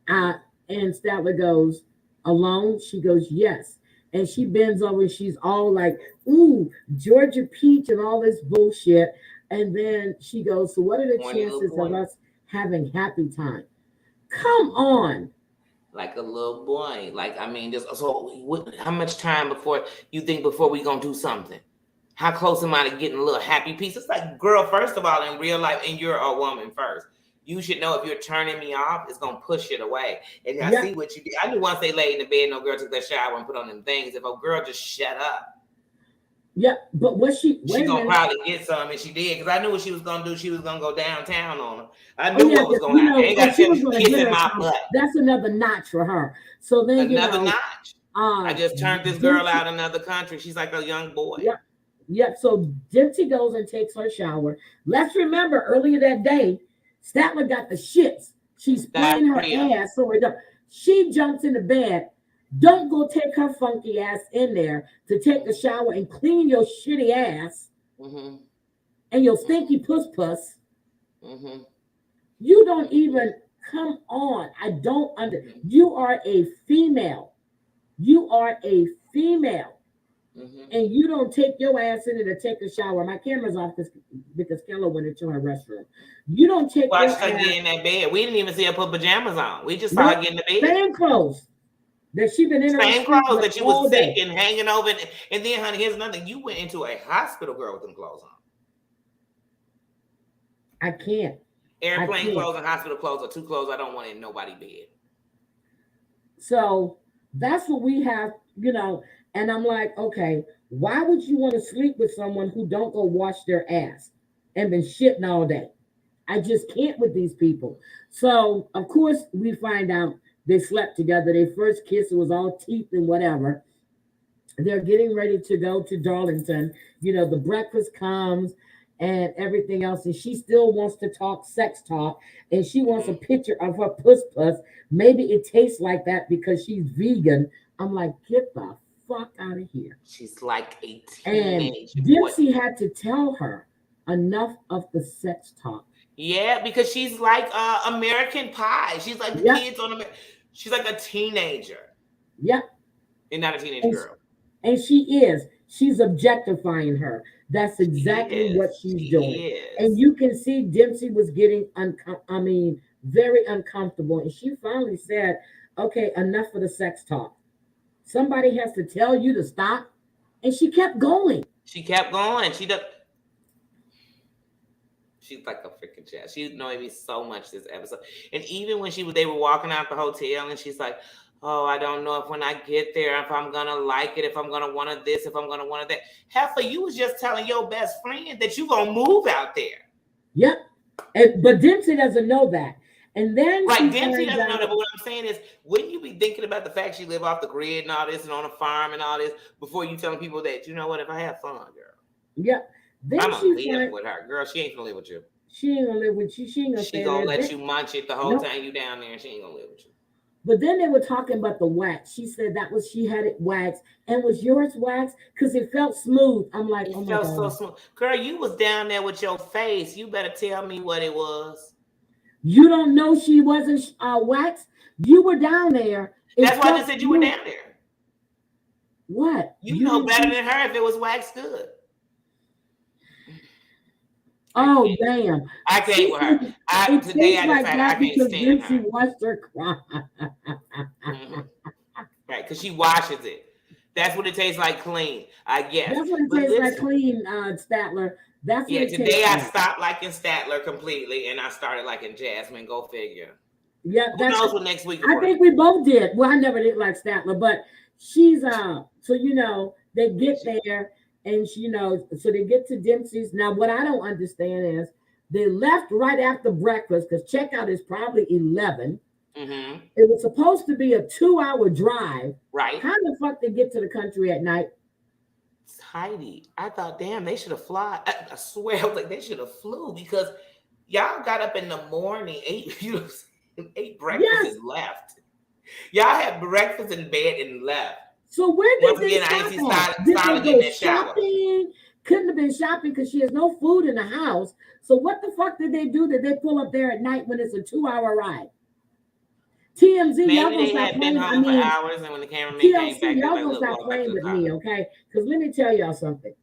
And Statler goes, alone? She goes, yes. And she bends over and she's all like, ooh, Georgia peach and all this bullshit. And then she goes, so what are the chances of us having happy time? Come on. Like a little boy. Like, I mean, just so how much time before we gonna do something? How close am I to getting a little happy piece? It's like, girl, first of all, in real life, and you're a woman first. You should know if you're turning me off, it's gonna push it away. And I see what you did. I knew once they laid in the bed, no girl took their shower and put on them things. If a girl just shut up. Yeah, but what she gonna probably get some, and she did, because I knew what she was gonna do. She was gonna go downtown on her. I knew what was gonna happen. Ain't got to kissing my butt. That's another notch for her. So then another notch. I just turned this girl out in another country. She's like a young boy. Yep. So Dempsey goes and takes her shower. Let's remember earlier that day, Statler got the shits. She's spraying her ass. So she jumps in the bed. Don't go take her funky ass in there to take a shower and clean your shitty ass and your stinky puss. You don't even come on. I don't You are a female. And you don't take your ass in there to take a shower. My camera's off because Keller went into her restroom. You don't take her get in that bed. We didn't even see her put pajamas on. We just saw her get in the bed. Same clothes that she been in her same clothes that you was sick and hanging over. And then, honey, here's another thing. You went into a hospital, girl, with them clothes on. I can't. Airplane clothes and hospital clothes are two clothes I don't want in nobody's bed. So that's what we have, and I'm like, okay, why would you want to sleep with someone who don't go wash their ass and been shitting all day? I just can't with these people. So, of course, we find out they slept together. Their first kiss, it was all teeth and whatever. They're getting ready to go to Darlington. The breakfast comes and everything else. And she still wants to talk sex talk. And she wants a picture of her puss. Maybe it tastes like that because she's vegan. I'm like, get the fuck out of here. She's like a teenage and Dempsey had to tell her enough of the sex talk. Yeah, because she's like American Pie. She's like the kids on American. She's like a teenager. Yep. And not a teenage girl. And she is. She's objectifying her. That's exactly what she's doing. And you can see Dempsey was getting, very uncomfortable. And she finally said, okay, enough of the sex talk. Somebody has to tell you to stop. And she kept going. She's like a freaking child. She annoyed me so much this episode. And even when they were walking out the hotel and she's like, oh, I don't know if when I get there, if I'm going to like it, if I'm going to want this, if I'm going to want that. Heifer, you was just telling your best friend that you're going to move out there. Yep. But Dempsey doesn't know that. And then Dempsey doesn't know that. But what I'm saying is, wouldn't you be thinking about the fact she live off the grid and all this and on a farm and all this before you telling people that, you know what, if I have fun, girl. Yep. Then I'm going to live with her. Girl, she ain't going to live with you. She ain't going to live with you. She ain't going to She going to let you munch it the whole time you down there and she ain't going to live with you. But then they were talking about the wax. She said she had it waxed. And was yours waxed? Because it felt smooth. I'm like, oh my God. It felt so smooth. Girl, you was down there with your face. You better tell me what it was. You don't know she wasn't waxed? You were down there. That's why I just said you were down there. What? You know better than her if it was waxed good. Oh, damn. I can't with her. Today I decided I can't stand her. She watched her cry. Right, because she washes it. That's what it tastes like clean, I guess. That's what it tastes like clean, Statler. That's what today I stopped liking Statler completely and I started liking Jasmine. Go figure. Yeah, who knows what next week? I think we both did. Well, I never did like Statler, but she's so they get there. And so they get to Dempsey's. Now, what I don't understand is they left right after breakfast because checkout is probably 11. Mm-hmm. It was supposed to be a 2-hour drive. Right. How the fuck they get to the country at night? Heidi, I thought, damn, they should have fly. I swear, I was like, they should have flew because y'all got up in the morning, ate breakfast Yes. and left. Y'all had breakfast in bed and left. So where did Once they again, I ain't stop see at? Did Styler they getting go that shower. shopping? Couldn't have been shopping because she has no food in the house. So what the fuck did they do? Did they pull up there at night when it's a 2-hour ride? TMZ, y'all Maybe gonna they stop had been playing. I home for mean, hours, and when the cameraman came TLC, back, they y'all like, gonna look, stop walk back playing to the with car. me, okay? Because let me tell y'all something.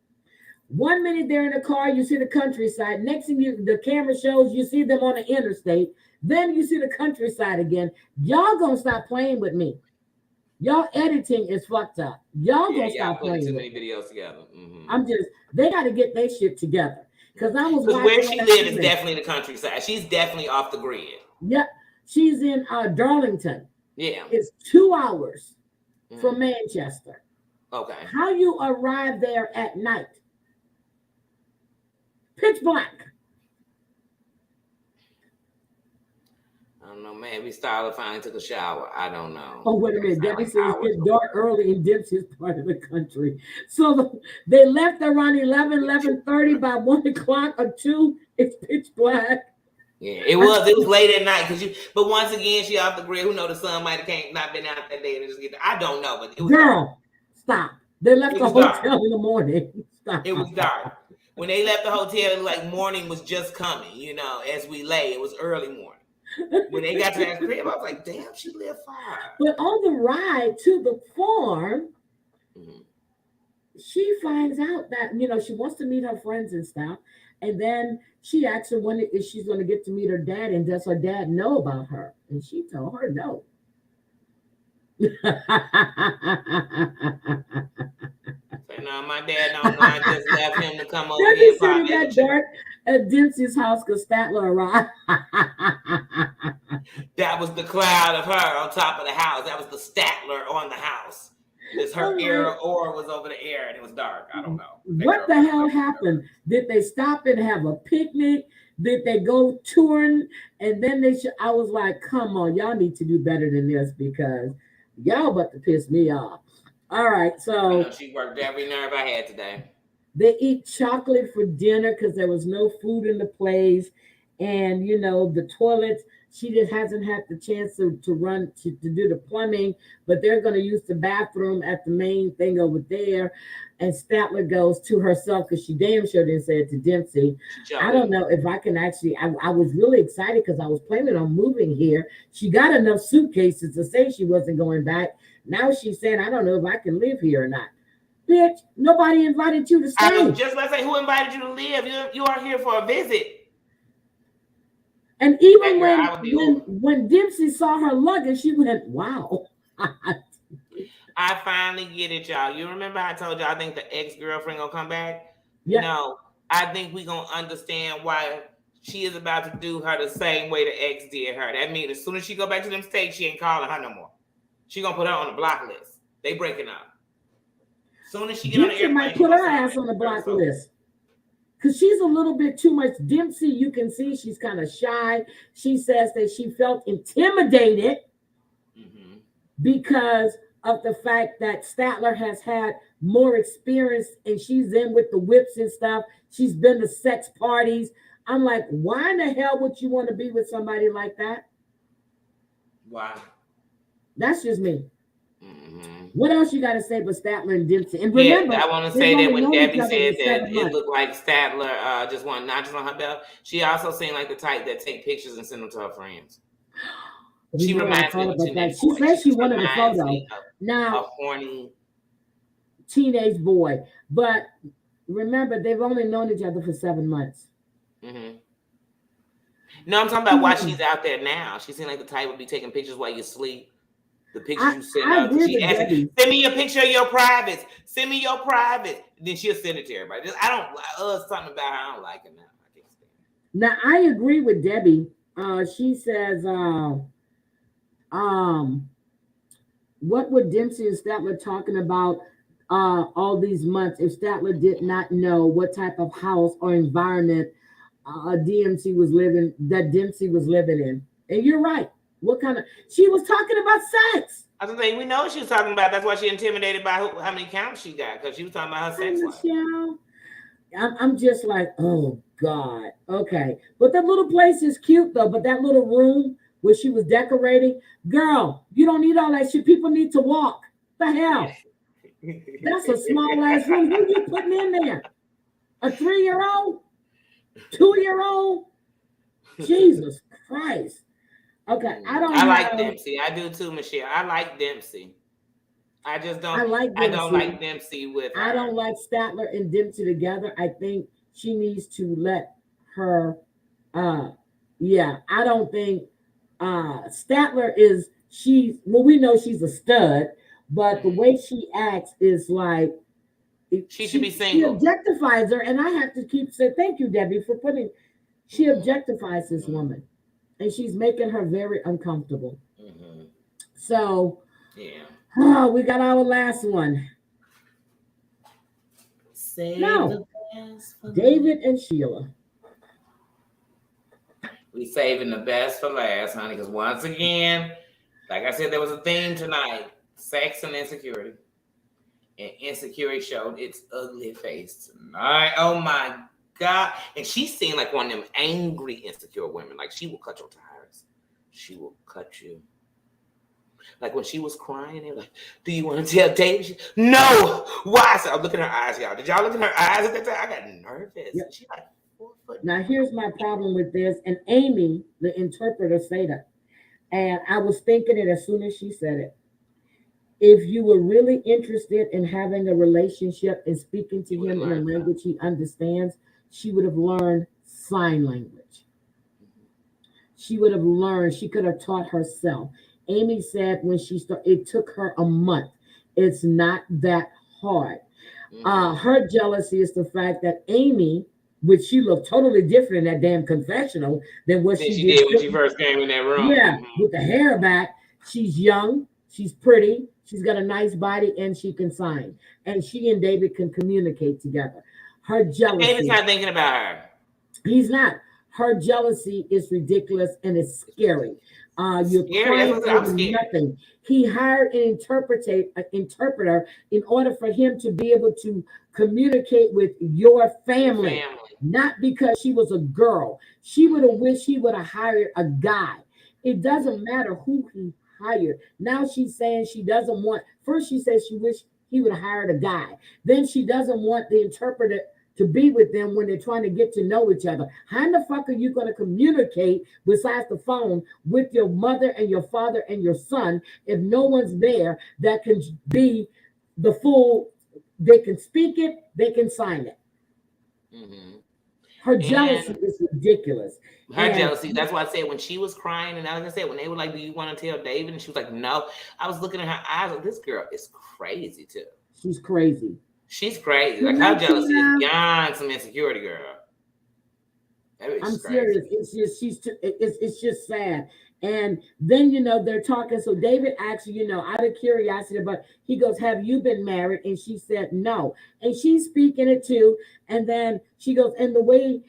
1 minute they're in the car, you see the countryside. Next thing the camera shows, you see them on the interstate. Then you see the countryside again. Y'all gonna stop playing with me. Y'all editing is fucked up. Y'all gonna stop putting playing too with many me. videos together. Mm-hmm. I'm just, they got to get their shit together. Because I was watching where she on lives is TV. definitely the countryside. She's definitely off the grid. Yep, she's in Darlington. Yeah. It's 2 hours from Manchester. Okay. How you arrive there at night? Pitch black. I don't know, man. We started finally took a shower. I don't know. Oh, wait a minute. Debbie like says it's dark early in Dempsey's part of the country. So they left around 11:30 by 1 o'clock or 2. It's pitch black. Yeah, it was late at night but once again, she off the grid. Who knows, the sun might have not been out that day and just I don't know, but it was dark. Stop. They left the hotel in the morning. Stop. It was dark. When they left the hotel, it was like morning was just coming, as we lay. It was early morning. When they got to that crib, I was like, damn, she lived far. But on the ride to the farm, she finds out that, she wants to meet her friends and stuff. And then she asks her when if she's going to get to meet her dad, and does her dad know about her? And she told her no. No, my dad don't know. I just left him to come over here and pop that dark at Dempsey's house because Statler arrived. That was the cloud of her on top of the house. That was the Statler on the house. This her air or was over the air and it was dark. I don't know. What the hell happened? Did they stop and have a picnic? Did they go touring? And then I was like, come on, y'all need to do better than this because y'all about to piss me off. All right, so she worked every nerve I had today. They eat chocolate for dinner because there was no food in the place. And, the toilets, she just hasn't had the chance to run to do the plumbing, but they're going to use the bathroom at the main thing over there. And Statler goes to herself because she damn sure didn't say it to Dempsey. I don't know if I can actually, I was really excited because I was planning on moving here. She got enough suitcases to say she wasn't going back. Now she's saying, I don't know if I can live here or not. Bitch, nobody invited you to stay. I was just about to say, who invited you to live? You are here for a visit. And even when Dempsey saw her luggage, she went, wow. I finally get it, y'all. You remember I told you I think the ex-girlfriend gonna come back? Yeah. No, I think we gonna understand why she is about to do her the same way the ex did her. That means as soon as she go back to them states, she ain't calling her no more. She gonna put her on the block list. They breaking up. As soon as she get on the airplane, might put her ass on the block list. Because she's a little bit too much. Dempsey, you can see she's kind of shy. She says that she felt intimidated because of the fact that Statler has had more experience and she's in with the whips and stuff. She's been to sex parties. I'm like, why in the hell would you want to be with somebody like that? Why? That's just me. What else you got to say but Statler and Dempsey? And remember, I want to say that when Debbie said that it looked like Statler just want notches on her belt, she also seemed like the type that take pictures and send them to her friends. She reminds me of that. She said she wanted a photo. Now, a horny teenage boy. But remember, they've only known each other for 7 months. No, I'm talking about why she's out there now. She seemed like the type would be taking pictures while you sleep. The pictures you send her. She asks, send me a picture of your privates. Send me your privates. Then she'll send it to everybody. Something about her I don't like it now. I can't stand it. Now I agree with Debbie. She says, what were Dempsey and Statler talking about all these months if Statler did not know what type of house or environment Dempsey was living in? And you're right. What kind of? She was talking about sex. I was saying, we know what she was talking about. That's why she intimidated by how many counts she got, because she was talking about her Hi, sex life. Michelle. I'm just like, oh God. Okay. But that little place is cute though. But that little room where she was decorating, girl, you don't need all that shit. People need to walk. The hell? That's a small ass room. Who you putting in there? A 3-year-old? 2-year-old? Jesus Christ. Okay. I like Dempsey. I do too, Michelle. I like Dempsey. I just don't. I don't like Dempsey with her. I don't like Statler and Dempsey together. I think she needs to let her. Yeah, I don't think Statler is. She's well. We know she's a stud, but the way she acts is like she should be single. She objectifies her, and I have to keep saying thank you, Debbie, for putting. She objectifies this woman, and she's making her very uncomfortable. So yeah. Oh, we got our last one. David and Sheila. We saving the best for last, honey, because once again, like I said, there was a theme tonight: sex and insecurity. And insecurity showed its ugly face tonight. Oh my God. And she seemed like one of them angry, insecure women. Like she will cut your tires. She will cut you. Like when she was crying, they were like, do you want to tell David? No! Why? So I'm looking at her eyes, y'all. Did y'all look at her eyes at that time? I got nervous. Yep. She like 4 foot. Now here's my problem with this. And Amy, the interpreter, said it. And I was thinking it as soon as she said it. If you were really interested in having a relationship and speaking to him in a language he understands, she would have learned sign language. She would have learned, she could have taught herself. Amy said when she started, it took her a month. It's not that hard. Her jealousy is the fact that Amy, which she looked totally different in that damn confessional than what she did when she first came in that room. Yeah, with the hair back. She's young, she's pretty, she's got a nice body, and she can sign. And she and David can communicate together. Her jealousy. David's not thinking about her. He's not. Her jealousy is ridiculous and it's scary. You're crying over nothing. He hired an interpreter in order for him to be able to communicate with your family. Not because she was a girl. She would have wished he would have hired a guy. It doesn't matter who he hired. Now she's saying she doesn't want. First she says she wished he would have hired a guy. Then she doesn't want the interpreter to be with them when they're trying to get to know each other. How in the fuck are you going to communicate besides the phone with your mother and your father and your son if no one's there that can be the full, they can speak it, they can sign it. Her jealousy is ridiculous. Her jealousy, that's why I said when she was crying, and like I said, when they were like, do you want to tell David? And she was like, no. I was looking at her eyes like, this girl is crazy too. She's crazy. She's crazy. Like her jealousy is beyond some insecurity, girl. I'm serious. It's just sad. And then they're talking. So David asks, out of curiosity, but he goes, "Have you been married?" And she said, "No." And she's speaking it too. And then she goes, and the way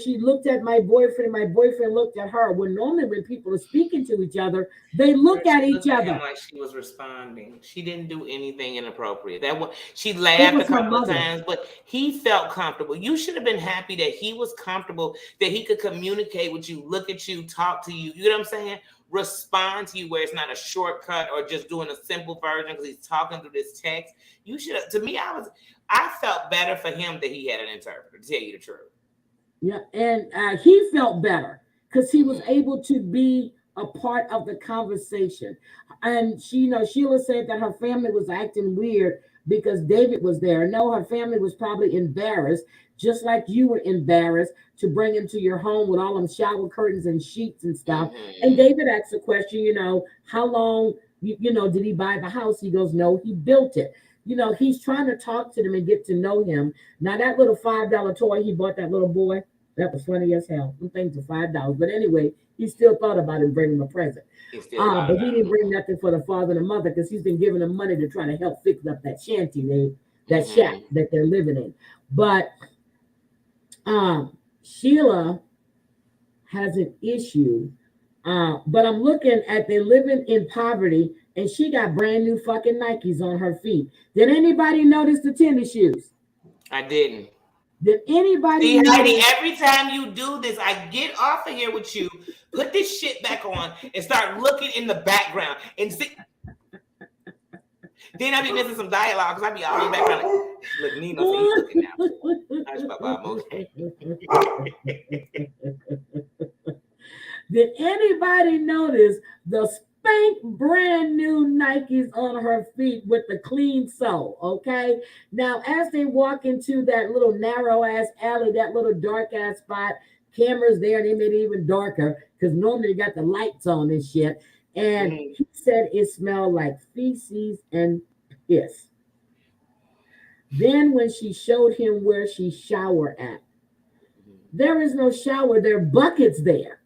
she looked at my boyfriend, and my boyfriend looked at her. Well, normally when people are speaking to each other, they look at each other. Like she was responding. She didn't do anything inappropriate. She laughed a couple of times, but he felt comfortable. You should have been happy that he was comfortable, that he could communicate with you, look at you, talk to you. You know what I'm saying? Respond to you where it's not a shortcut or just doing a simple version because he's talking through this text. You should have. To me, I felt better for him that he had an interpreter, to tell you the truth. Yeah, and he felt better because he was able to be a part of the conversation. And Sheila said that her family was acting weird because David was there. No, her family was probably embarrassed, just like you were embarrassed to bring him to your home with all them shower curtains and sheets and stuff. And David asked the question, how long, did he buy the house? He goes, no, he built it. He's trying to talk to them and get to know him. Now, that little $5 toy he bought that little boy, that was funny as hell. Them things are $5. But anyway, he still thought about him bringing him a present. But he didn't bring nothing for the father and the mother because he's been giving them money to try to help fix up that shanty, that shack that they're living in. But Sheila has an issue But I'm looking at they living in poverty, and she got brand new fucking Nikes on her feet. Did anybody notice the tennis shoes? I didn't. Did anybody See, Heidi, notice? every time you do this, I get off of here with you, put this shit back on, and start looking in the background. And see, then I be missing some dialogue because I be all in the background like, look, Nino, so he's looking now. Hush, Papa, I'm okay. Did anybody notice the spank brand new Nikes on her feet with the clean sole? Okay. Now, as they walk into that little narrow ass alley, that little dark ass spot, cameras there, they made it even darker because normally you got the lights on and shit. And he said it smelled like feces and piss. Then, when she showed him where she showered at, there is no shower, there are buckets there.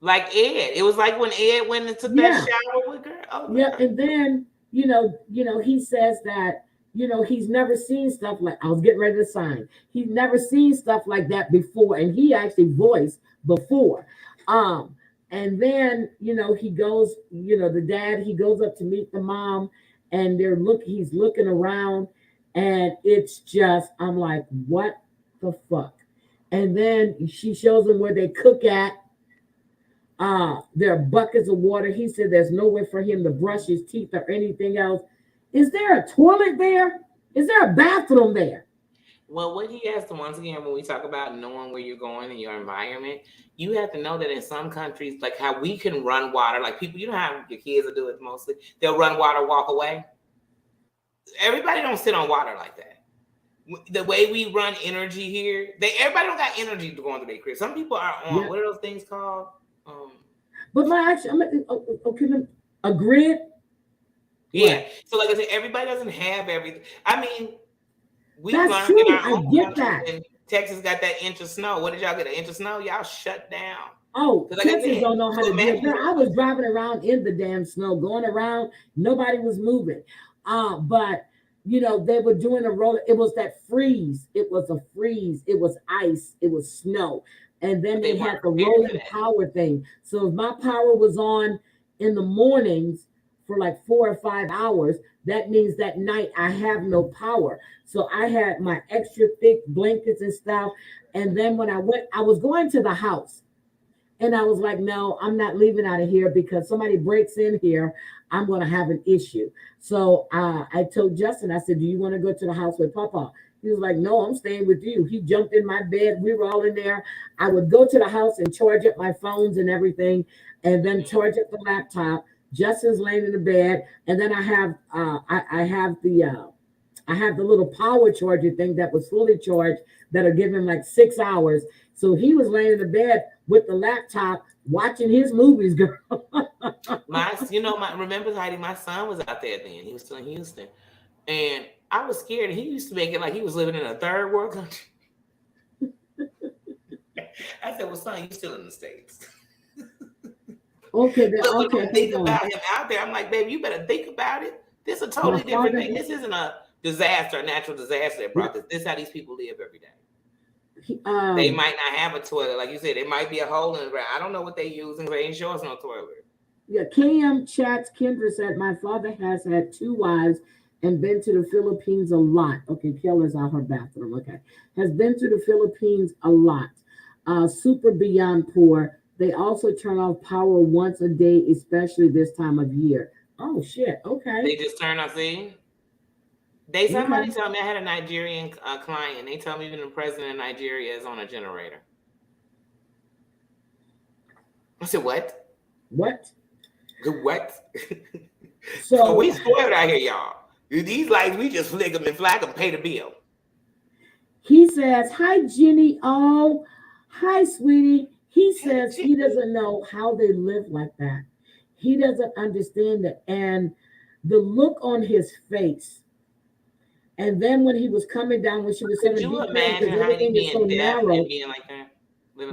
Like Ed. It was like when Ed went and took that shower with her. Oh, yeah. And then, he says that, he's never seen stuff like, I was getting ready to sign. He's never seen stuff like that before. And he actually voiced before. And then, he goes, the dad, he goes up to meet the mom, and he's looking around, and it's just, I'm like, what the fuck? And then she shows him where they cook at. There are buckets of water. He said there's nowhere for him to brush his teeth or anything else. Is there a toilet there? Is there a bathroom there? Well, what he has to, once again, when we talk about knowing where you're going in your environment, you have to know that in some countries, like how we can run water, like people, you know how your kids will do it mostly. They'll run water, walk away. Everybody don't sit on water like that. The way we run energy here, everybody don't got energy to go into their crib. Some people are on, what are those things called? But a grid. Yeah. Right. So like I said, everybody doesn't have everything. I mean, we that's true. I get that. And Texas got that inch of snow. What did y'all get? An inch of snow? Y'all shut down. Oh, like Texas don't know how to do it. I was driving around in the damn snow, going around. Nobody was moving. But they were doing a roller. It was that freeze. It was a freeze. It was ice. It was snow. And then they had the rolling power thing. So if my power was on in the mornings for like 4 or 5 hours, that means that night I have no power. So I had my extra thick blankets and stuff. And then when I was going to the house, and I was like, no, I'm not leaving out of here because somebody breaks in here, I'm going to have an issue. So I told Justin, I said, do you want to go to the house with Papa? He was like, no, I'm staying with you. He jumped in my bed. We were all in there. I would go to the house and charge up my phones and everything, and then charge up the laptop. Justin's laying in the bed, and then I have the little power charger thing that was fully charged that'll give him like 6 hours. So he was laying in the bed with the laptop watching his movies, girl. Remember, Heidi, my son was out there then. He was still in Houston. And I was scared. He used to make it like he was living in a third world country. I said, well, son, you're still in the States. Okay. When I think about him out there, I'm like, baby, you better think about it. This is a totally different thing. This isn't a disaster, a natural disaster that brought this. This is how these people live every day. They might not have a toilet. Like you said, it might be a hole in the ground. I don't know what they using. They ain't show us no toilet. Yeah, Cam Chats Kendra said, my father has had 2 wives and been to the Philippines a lot. Okay, Keller's out her bathroom. Okay. Has been to the Philippines a lot. Super beyond poor. They also turn off power once a day, especially this time of year. Oh, shit. Okay. They just turn off, see? Somebody told me, I had a Nigerian client. They told me even the president of Nigeria is on a generator. I said, what? What? What? So we spoiled out here, y'all. These lights, we just flick them and flag them, pay the bill. He says, hi, Jenny. Oh, hi, sweetie. He says he doesn't know how they live like that. He doesn't understand that. And the look on his face. And then when he was coming down, when she was saying, you imagine how everything is so narrow. Being like that?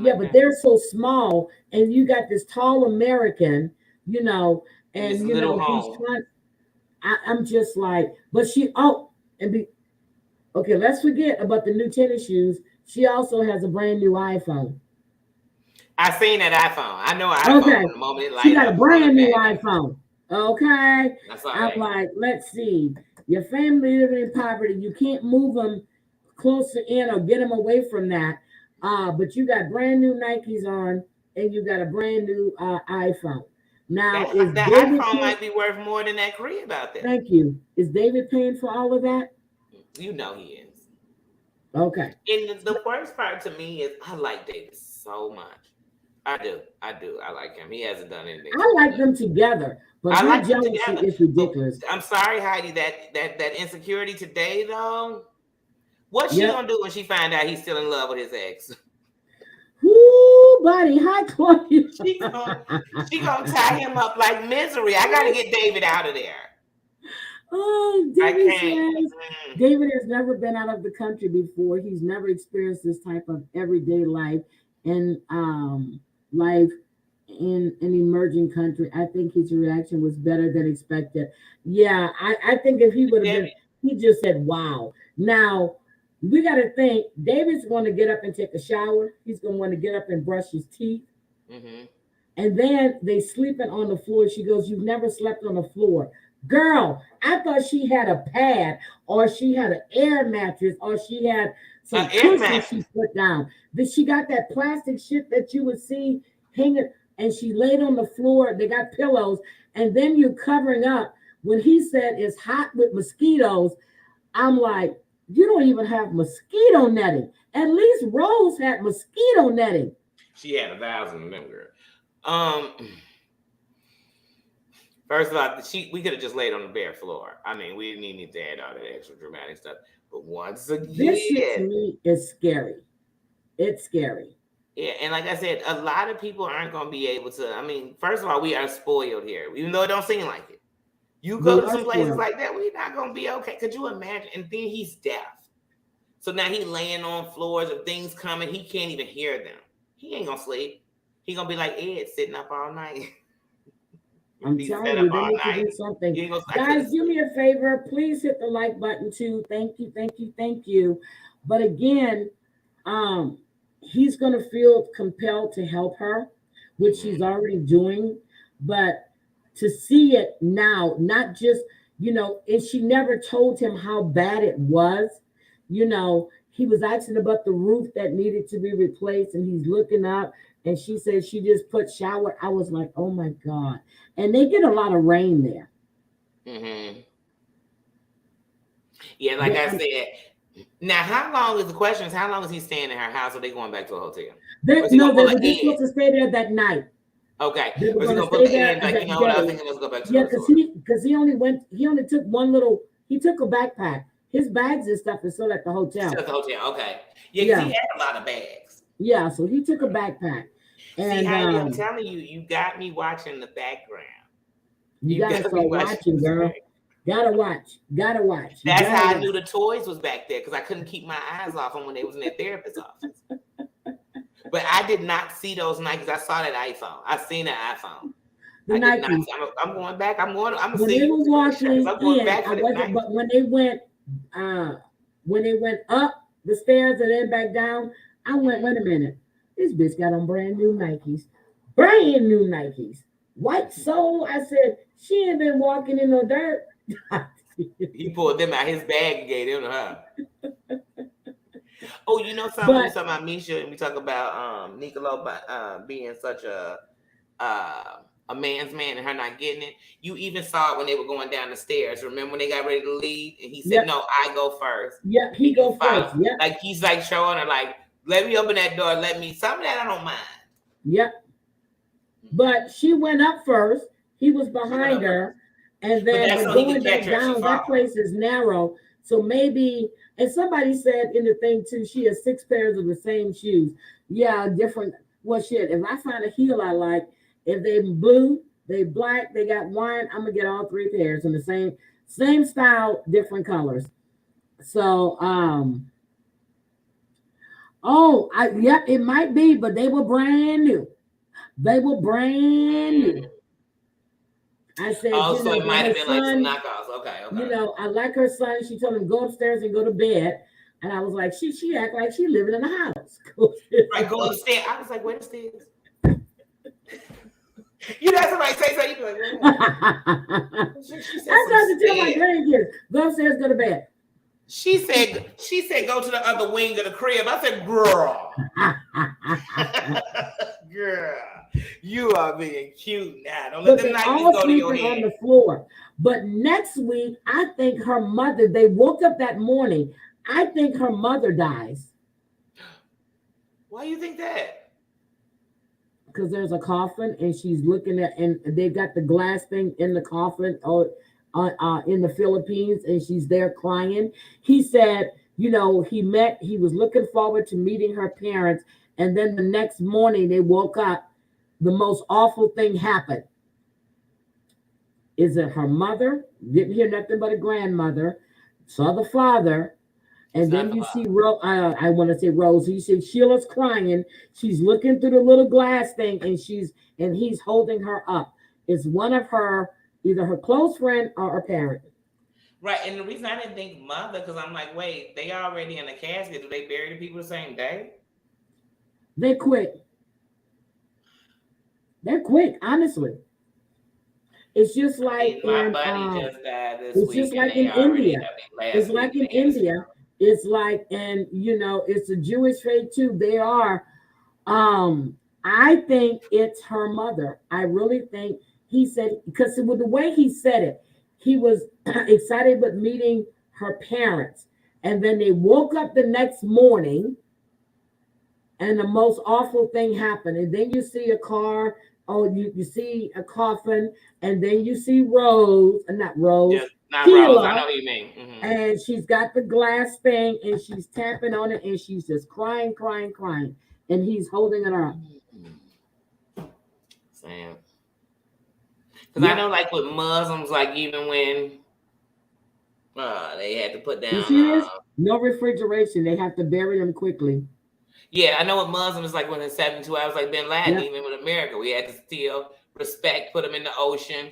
Yeah, but they're so small. And you got this tall American, and he's trying. I'm just like, but let's forget about the new tennis shoes. She also has a brand new iPhone. I seen that iPhone. I know iPhone. Okay. The moment it She lighted got a up, brand new back. iPhone. Okay. I saw I'm that. like, let's see. Your family living in poverty. You can't move them closer in or get them away from that. But you got brand new Nikes on and you got a brand new iPhone. Now, is That David iPhone paying? might be worth more than that crib out there. Thank you. Is David paying for all of that? You know he is. Okay. And the worst part to me is I like David so much. I do. I like him. He hasn't done anything to I me. like them together, but I her like them jealousy together. is But ridiculous. I'm sorry, Heidi, that insecurity today though. What's she Yep. gonna do when she find out he's still in love with his ex? Whoo, buddy. Hi, Chloe. she gonna tie him up like misery. I gotta get David out of there. Oh, I David can't. says David has never been out of the country before. He's never experienced this type of everyday life and life in an emerging country. I think his reaction was better than expected. Yeah, I think if he would have been, he just said, wow. Now, we got to think David's going to get up and take a shower. He's going to want to get up and brush his teeth. Mm-hmm. And then they sleeping on the floor. She goes, you've never slept on the floor. Girl, I thought she had a pad or she had an air mattress or she had some cushions she put down. Then she got that plastic shit that you would see hanging and she laid on the floor. They got pillows and then you're covering up. When he said it's hot with mosquitoes, I'm like, you don't even have mosquito netting. At least Rose had mosquito netting. She had 1,000 of them, girl. First of all, we could have just laid on the bare floor. I mean, we didn't need to add all that extra dramatic stuff. But once again, this shit to me is scary. It's scary. Yeah, and like I said, a lot of people aren't going to be able to. I mean, first of all, we are spoiled here, even though it don't seem like it. You go to some places like that, we're not going to be okay. Could you imagine? And then he's deaf. So now he's laying on floors of things coming. He can't even hear them. He ain't going to sleep. He going to be like Ed, sitting up all night. I'm telling you, they need to do something. Guys, do me a favor. Please hit the like button too. Thank you, thank you, thank you. But again, he's going to feel compelled to help her, which she's already doing. But to see it now, not just, and she never told him how bad it was. He was asking about the roof that needed to be replaced, and he's looking up, and she said she just put shower. I was like, oh my God. And they get a lot of rain there. Mm-hmm. Yeah, like I said. Now, how long is the question? Is how long is he staying in her house? Or are they going back to a hotel? They were just supposed to stay there that night. Okay. They were going to stay there like, you know what? I was thinking, let's go back to the because he only took one little. He took a backpack. His bags and stuff is still at the hotel. Still at the hotel. Okay. Yeah, he had a lot of bags. Yeah, so he took a backpack. And see, Heidi, I'm telling you, you got me watching the background. You gotta start watching, girl. Gotta watch. That's how I knew the toys was back there because I couldn't keep my eyes off them when they was in their therapist's office. But I did not see those Nikes. I saw that iPhone. I seen that iPhone. The Nikes. I'm going back. I'm going to see. They were walking in, but when they went up the stairs and then back down, I went, wait a minute. This bitch got on brand new Nikes. Brand new Nikes. White sole. I said, she ain't been walking in no dirt. He pulled them out his bag and gave them to her. Oh, you know something? We talk about Meisha and we talk about Nicola being such a man's man and her not getting it. You even saw it when they were going down the stairs. Remember when they got ready to leave and he said, "No, I go first." Yeah, he go first. Yeah, like he's like showing her like, "Let me open that door. Let me." Some of that I don't mind. Yep. But she went up first. He was behind her. And then going back down, that place is narrow. So maybe, and somebody said in the thing too, she has 6 pairs of the same shoes. Yeah, different. Well, shit, if I find a heel I like, if they blue, they black, they got wine, I'm going to get all 3 pairs in the same style, different colors. So, it might be, but they were brand new. They were brand new. I said, so it might have been like some knockoffs. Okay. I like her son. She told him go upstairs and go to bed. And I was like, she act like she living in the house. Right, go upstairs. I was like, where the stairs? You know, somebody say something, you be like, I "What?" She said tried to tell my some grandkids, go upstairs, go to bed. She said, go to the other wing of the crib. I said, girl, girl, you are being cute now. Don't let But them they Nikes all go to your sleeping on head. the floor. But next week, I think her mother, they woke up that morning. I think her mother dies. Why do you think that? Because there's a coffin and she's looking at, and they got the glass thing in the coffin or in the Philippines, and she's there crying. He said, he was looking forward to meeting her parents, and then the next morning they woke up, the most awful thing happened. Is it her mother? Didn't hear nothing but a grandmother. Saw the father. It's And not then the you father. see I want to say Rose. You see Sheila's crying. She's looking through the little glass thing, and he's holding her up. It's one of her, either her close friend or her parent. Right, and the reason I didn't think mother, because I'm like, wait, they already in the casket. Do they bury the people the same day? They quick. They're quick, honestly. It's just I like mean, my in buddy just died this it's week, just and like they in already India. have it It's last like week, and in they had a India. funeral. It's like, and it's a Jewish faith too. They are. I think it's her mother. I really think he said, because with the way he said it, he was excited with meeting her parents, and then they woke up the next morning, and the most awful thing happened. And then you see a car, oh, you see a coffin, and then you see Rose, not Rose, Just not Rose. I know Sheila, what you mean. Mm-hmm. and she's got the glass thing, and she's tapping on it, and she's just crying, crying, crying, and he's holding it up. Sam. Because I know, Yep. like with Muslims, like even when they had to put You down, see this? No refrigeration. They have to bury them quickly. yeah, I know what Muslims like when in 72 hours, like Bin Laden, Yep. even with America, we had to still respect, put them in the ocean,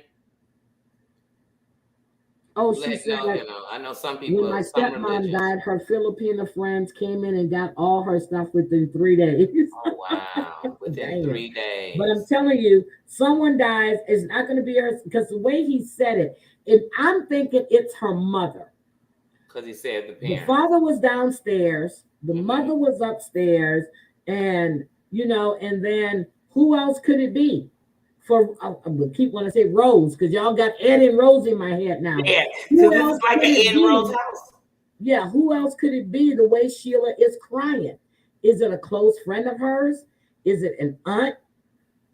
Oh, she let said know, like I know some when my people, some stepmom religions. died, her Filipino friends came in and got all her stuff within 3 days. Oh, wow. Within Damn. 3 days. But I'm telling you, someone dies, it's not going to be her, because the way he said it, I'm thinking it's her mother. Because he said the The parents. father was downstairs, the Mm-hmm. mother was upstairs, and and then who else could it be? For I keep want to say Rose, because y'all got Ed and Rose in my head now. Yeah, Who because this is else like could an it Ed Rose be? house. Yeah, who else could it be? The way Sheila is crying, is it a close friend of hers? Is it an aunt?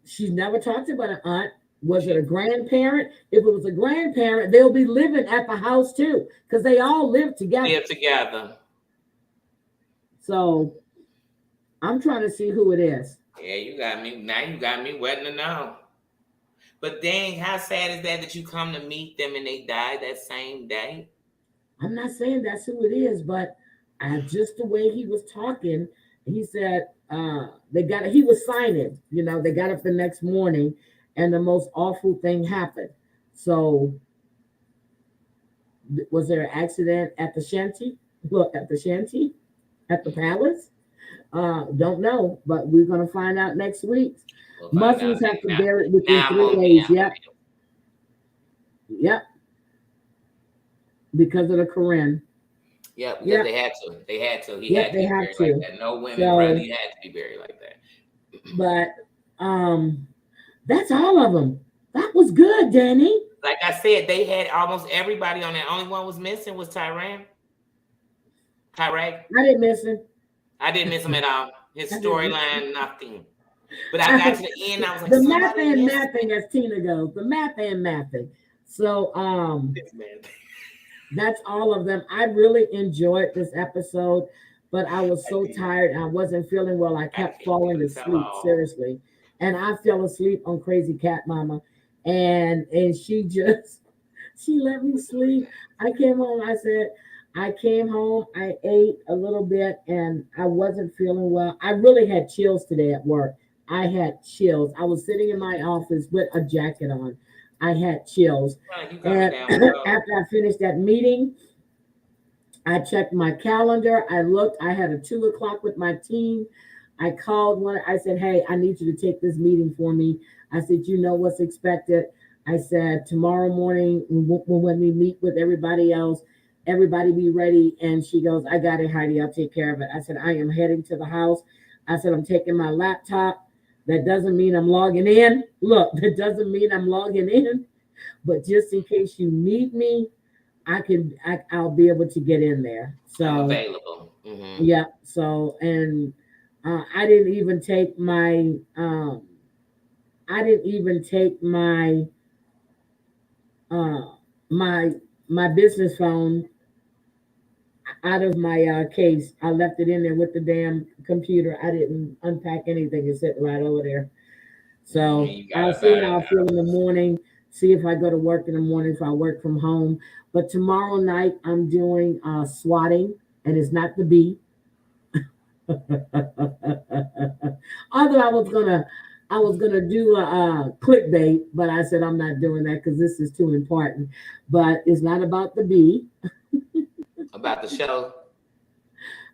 She's never talked about an aunt. Was it a grandparent? If it was a grandparent, they'll be living at the house too, because they all live together. Live together. So I'm trying to see who it is. Yeah, you got me. Now you got me wetting to know. But dang, how sad is that you come to meet them and they die that same day? I'm not saying that's who it is, but just the way he was talking, he said he was signing, they got up the next morning and the most awful thing happened. So was there an accident at the shanty? Look, at the shanty? At the palace? Don't know, but we're gonna find out next week. We'll Muslims have to bury it within 3 days. Yep. Yep. Because of the Quran. Yeah, because Yep. they had to. They had to. He Yep, had to they be have buried to. like that. No women So, really had to be buried like that. but that's all of them. That was good, Danny. Like I said, they had almost everybody on there. Only one was missing was Tyran. Tyrag. I didn't miss him. I didn't miss him at all. His I didn't miss storyline, nothing. But I got to the end, I was like, the somebody mapping, as Tina goes, the mapping. So that's all of them. I really enjoyed this episode, but I was so tired. I wasn't feeling well. I kept falling asleep, seriously. And I fell asleep on Crazy Cat Mama. And she let me sleep. I came home, I ate a little bit, and I wasn't feeling well. I really had chills today at work. I had chills. I was sitting in my office with a jacket on. I had chills. And after I finished that meeting, I checked my calendar. I looked, I had a 2 o'clock with my team. I called one. I said, hey, I need you to take this meeting for me. I said, you know what's expected. I said, tomorrow morning, when we meet with everybody else, everybody be ready. And she goes, I got it, Heidi. I'll take care of it. I said, I am heading to the house. I said, I'm taking my laptop. That doesn't mean I'm logging in. Look, that doesn't mean I'm logging in. But just in case you need me, I'll be able to get in there. I'm So available. yeah. So and I didn't even take my uh my my business phone out of my case. I left it in there with the damn computer. I didn't unpack anything. It's sitting right over there. So You I'll got see about how it. I feel in the morning. See if I go to work in the morning. If I work from home. But tomorrow night I'm doing swatting, and it's not the bee. Although I was gonna do a clickbait, but I said I'm not doing that because this is too important. But it's not about the bee. About the show.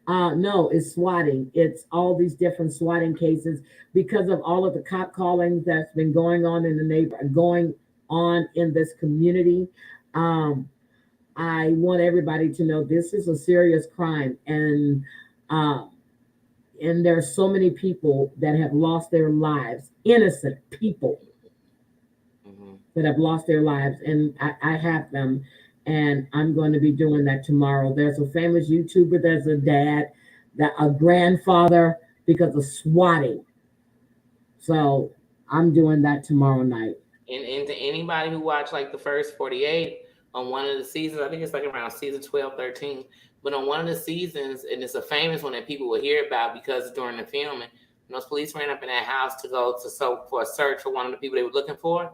No, it's swatting. It's all these different swatting cases because of all of the cop callings that's been going on in this community. Um, I want everybody to know this is a serious crime, uh, and there's so many people that have lost their lives, innocent people that have lost their lives, and I have them, and I'm going to be doing that tomorrow. There's a famous YouTuber, there's a dad, that a grandfather because of swatting. So I'm doing that tomorrow night. And to anybody who watched like the first 48 on one of the seasons, I think it's like around season 12, 13. But on one of the seasons, and it's a famous one that people will hear about because during the filming, when those police ran up in that house to go to for a search for one of the people they were looking for,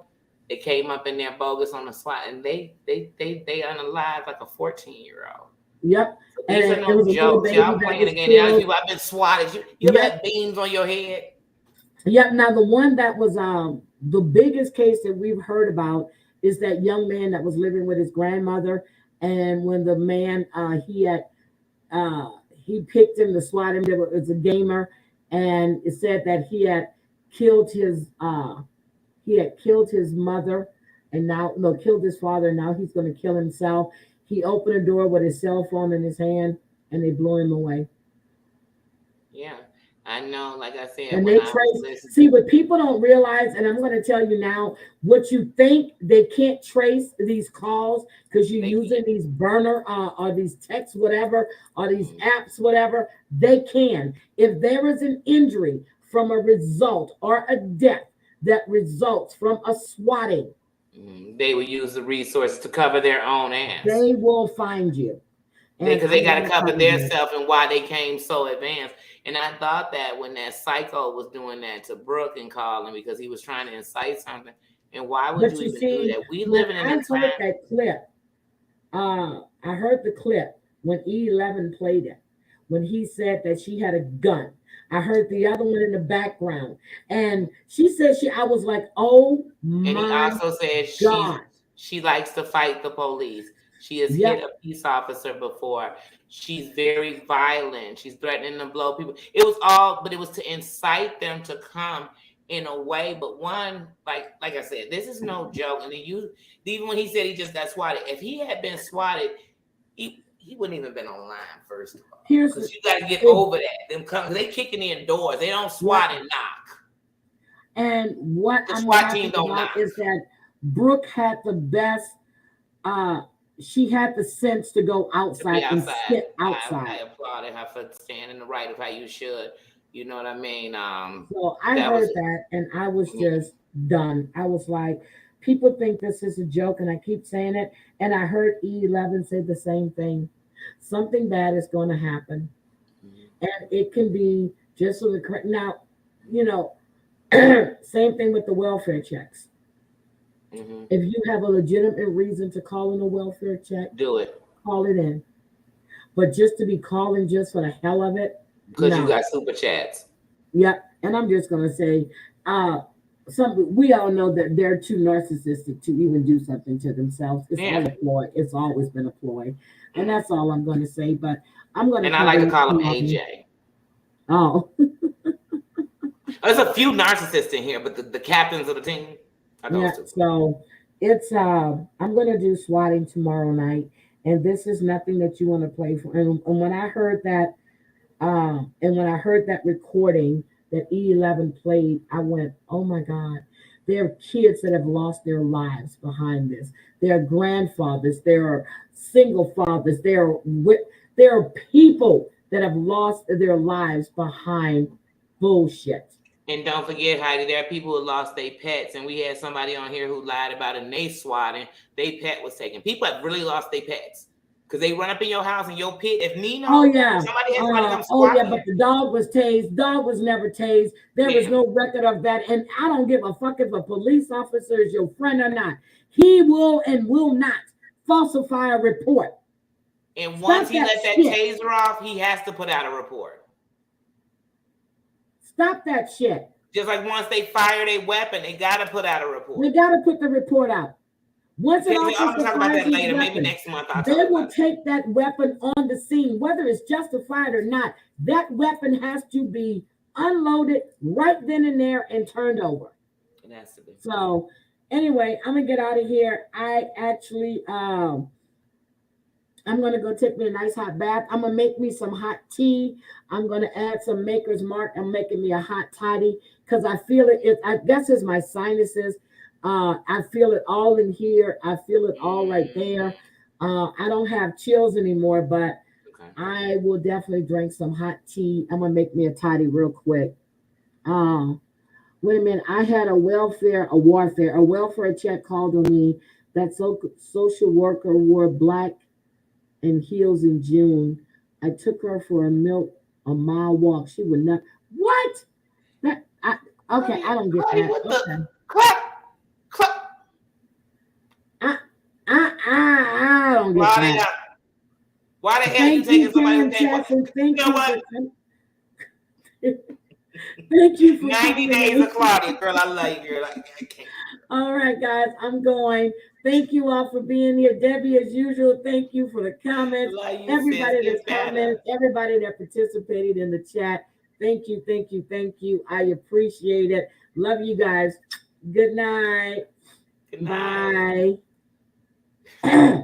they came up in there bogus on the SWAT, and they unalived like a 14-year-old. Yep. So And these are it no was a little jokes. baby Y'all that playing was the game. Now, killed. people, I've been swatted. You ever Yep. had beams on your head? Yep. Now the one that was the biggest case that we've heard about is that young man that was living with his grandmother, and when the man he picked him to swat him. There was a gamer, and it said that killed his he had killed his mother, and now no killed his father. And now he's going to kill himself. He opened a door with his cell phone in his hand, and they blew him away. Yeah, I know. Like I said, And when they I was trace. listening, See what people don't realize, and I'm going to tell you now. What you think they can't trace these calls because you're they using can. these burner or these texts, whatever, or these apps, whatever. They can. If there is an injury from a result or a death that results from a swatting, They will use the resources to cover their own ass. they will find you. And Because they I'm got going to to cover find their you. self and why they came so advanced. And I thought that when that psycho was doing that to Brooke and calling because he was trying to incite something. And why would But you you even do see, that? We when living in I a heard time. that clip, I heard the clip when E11 played it, when he said that she had a gun. I heard the other one in the background, and she said I was like, oh And he my also said God. she likes to fight the police. She has hit Yep. a peace officer before. She's very violent. She's threatening to blow people. It was all, but it was to incite them to come in a way. But one, like I said, this is no joke. And even when he said he just got swatted, if he had been swatted, he wouldn't even been online first of all. Here's Because you got to get it, over that. They kicking in doors. They don't yep. swat and knock. And what The I'm SWAT team laughing don't about knock. is that Brooke had the best, uh, she had the sense to go To be outside and outside. sit I outside. applauded her for standing the right of how you should. You know what I mean? So I That was heard that and I was just done. I was like, people think this is a joke, and I keep saying it. And I heard E11 say the same thing. Something bad is going to happen. And it can be just so the now, you know, same thing with the welfare checks. If you have a legitimate reason to call in a welfare check, do it call it in. But just to be calling just for the hell of it, because you no. got super chats. Yep. And I'm just gonna say, we all know that they're too narcissistic to even do something to themselves. It's all Yeah. a ploy. It's always been a ploy. And that's all I'm gonna say. But I'm gonna And I like cover to it call him tomorrow. AJ. Oh. There's a few narcissists in here, but the captains of the team are Yeah, those two. so it's I'm gonna do swatting tomorrow night, and this is nothing that you want to play for. And when I heard that, recording that E11 played, I went, oh my God, there are kids that have lost their lives behind this. There are grandfathers, there are single fathers, there are people that have lost their lives behind bullshit. And don't forget, Heidi, there are people who lost their pets, and we had somebody on here who lied about a they swatting. Their pet was taken. People have really lost their pets because they run up in your house and your pet. If Oh Nino, yeah. somebody has somebody come Oh yeah, squat but here. the dog was tased. Dog was never tased. There was Yeah. no record of that. And I don't give a fuck if a police officer is your friend or not. He will and will not falsify a report. And once Stop he that let that shit. taser off, he has to put out a report. Stop that shit. Just like once they fired a weapon, they got to put out a report. They got to put the report out. Once an I'm officer gonna talk about fires that his later. Maybe weapon, next month I'll they talk will about it. take that weapon on the scene, whether it's justified or not. That weapon has to be unloaded right then and there and turned over. It has to be. So anyway, I'm gonna get out of here. I actually I'm gonna go take me a nice hot bath. I'm gonna make me some hot tea. I'm gonna add some Maker's Mark. I'm making me a hot toddy because I feel it. I guess it's my sinuses. I feel it all in here. I feel it all right there. I don't have chills anymore, but Okay. I will definitely drink some hot tea. I'm gonna make me a toddy real quick. Wait a minute. I had a welfare check called on me. That social worker wore black and heels in June. I took her for a mile walk. She would not. What? That okay. I don't get that. What Okay. the clap? I don't get that. Why the hell Thank you taking you, somebody's Karen name? Jackson. Thank You know you. what? Thank you for 90 days of Claudia, girl. I love you, girl. I can't. All right, guys, I'm going. Thank you all for being here. Debbie, as usual, thank you for the comments. Love you, Everybody sis. that's Get better. commented, everybody that participated in the chat. Thank you, thank you, thank you. I appreciate it. Love you guys. Good night. Good night. Bye.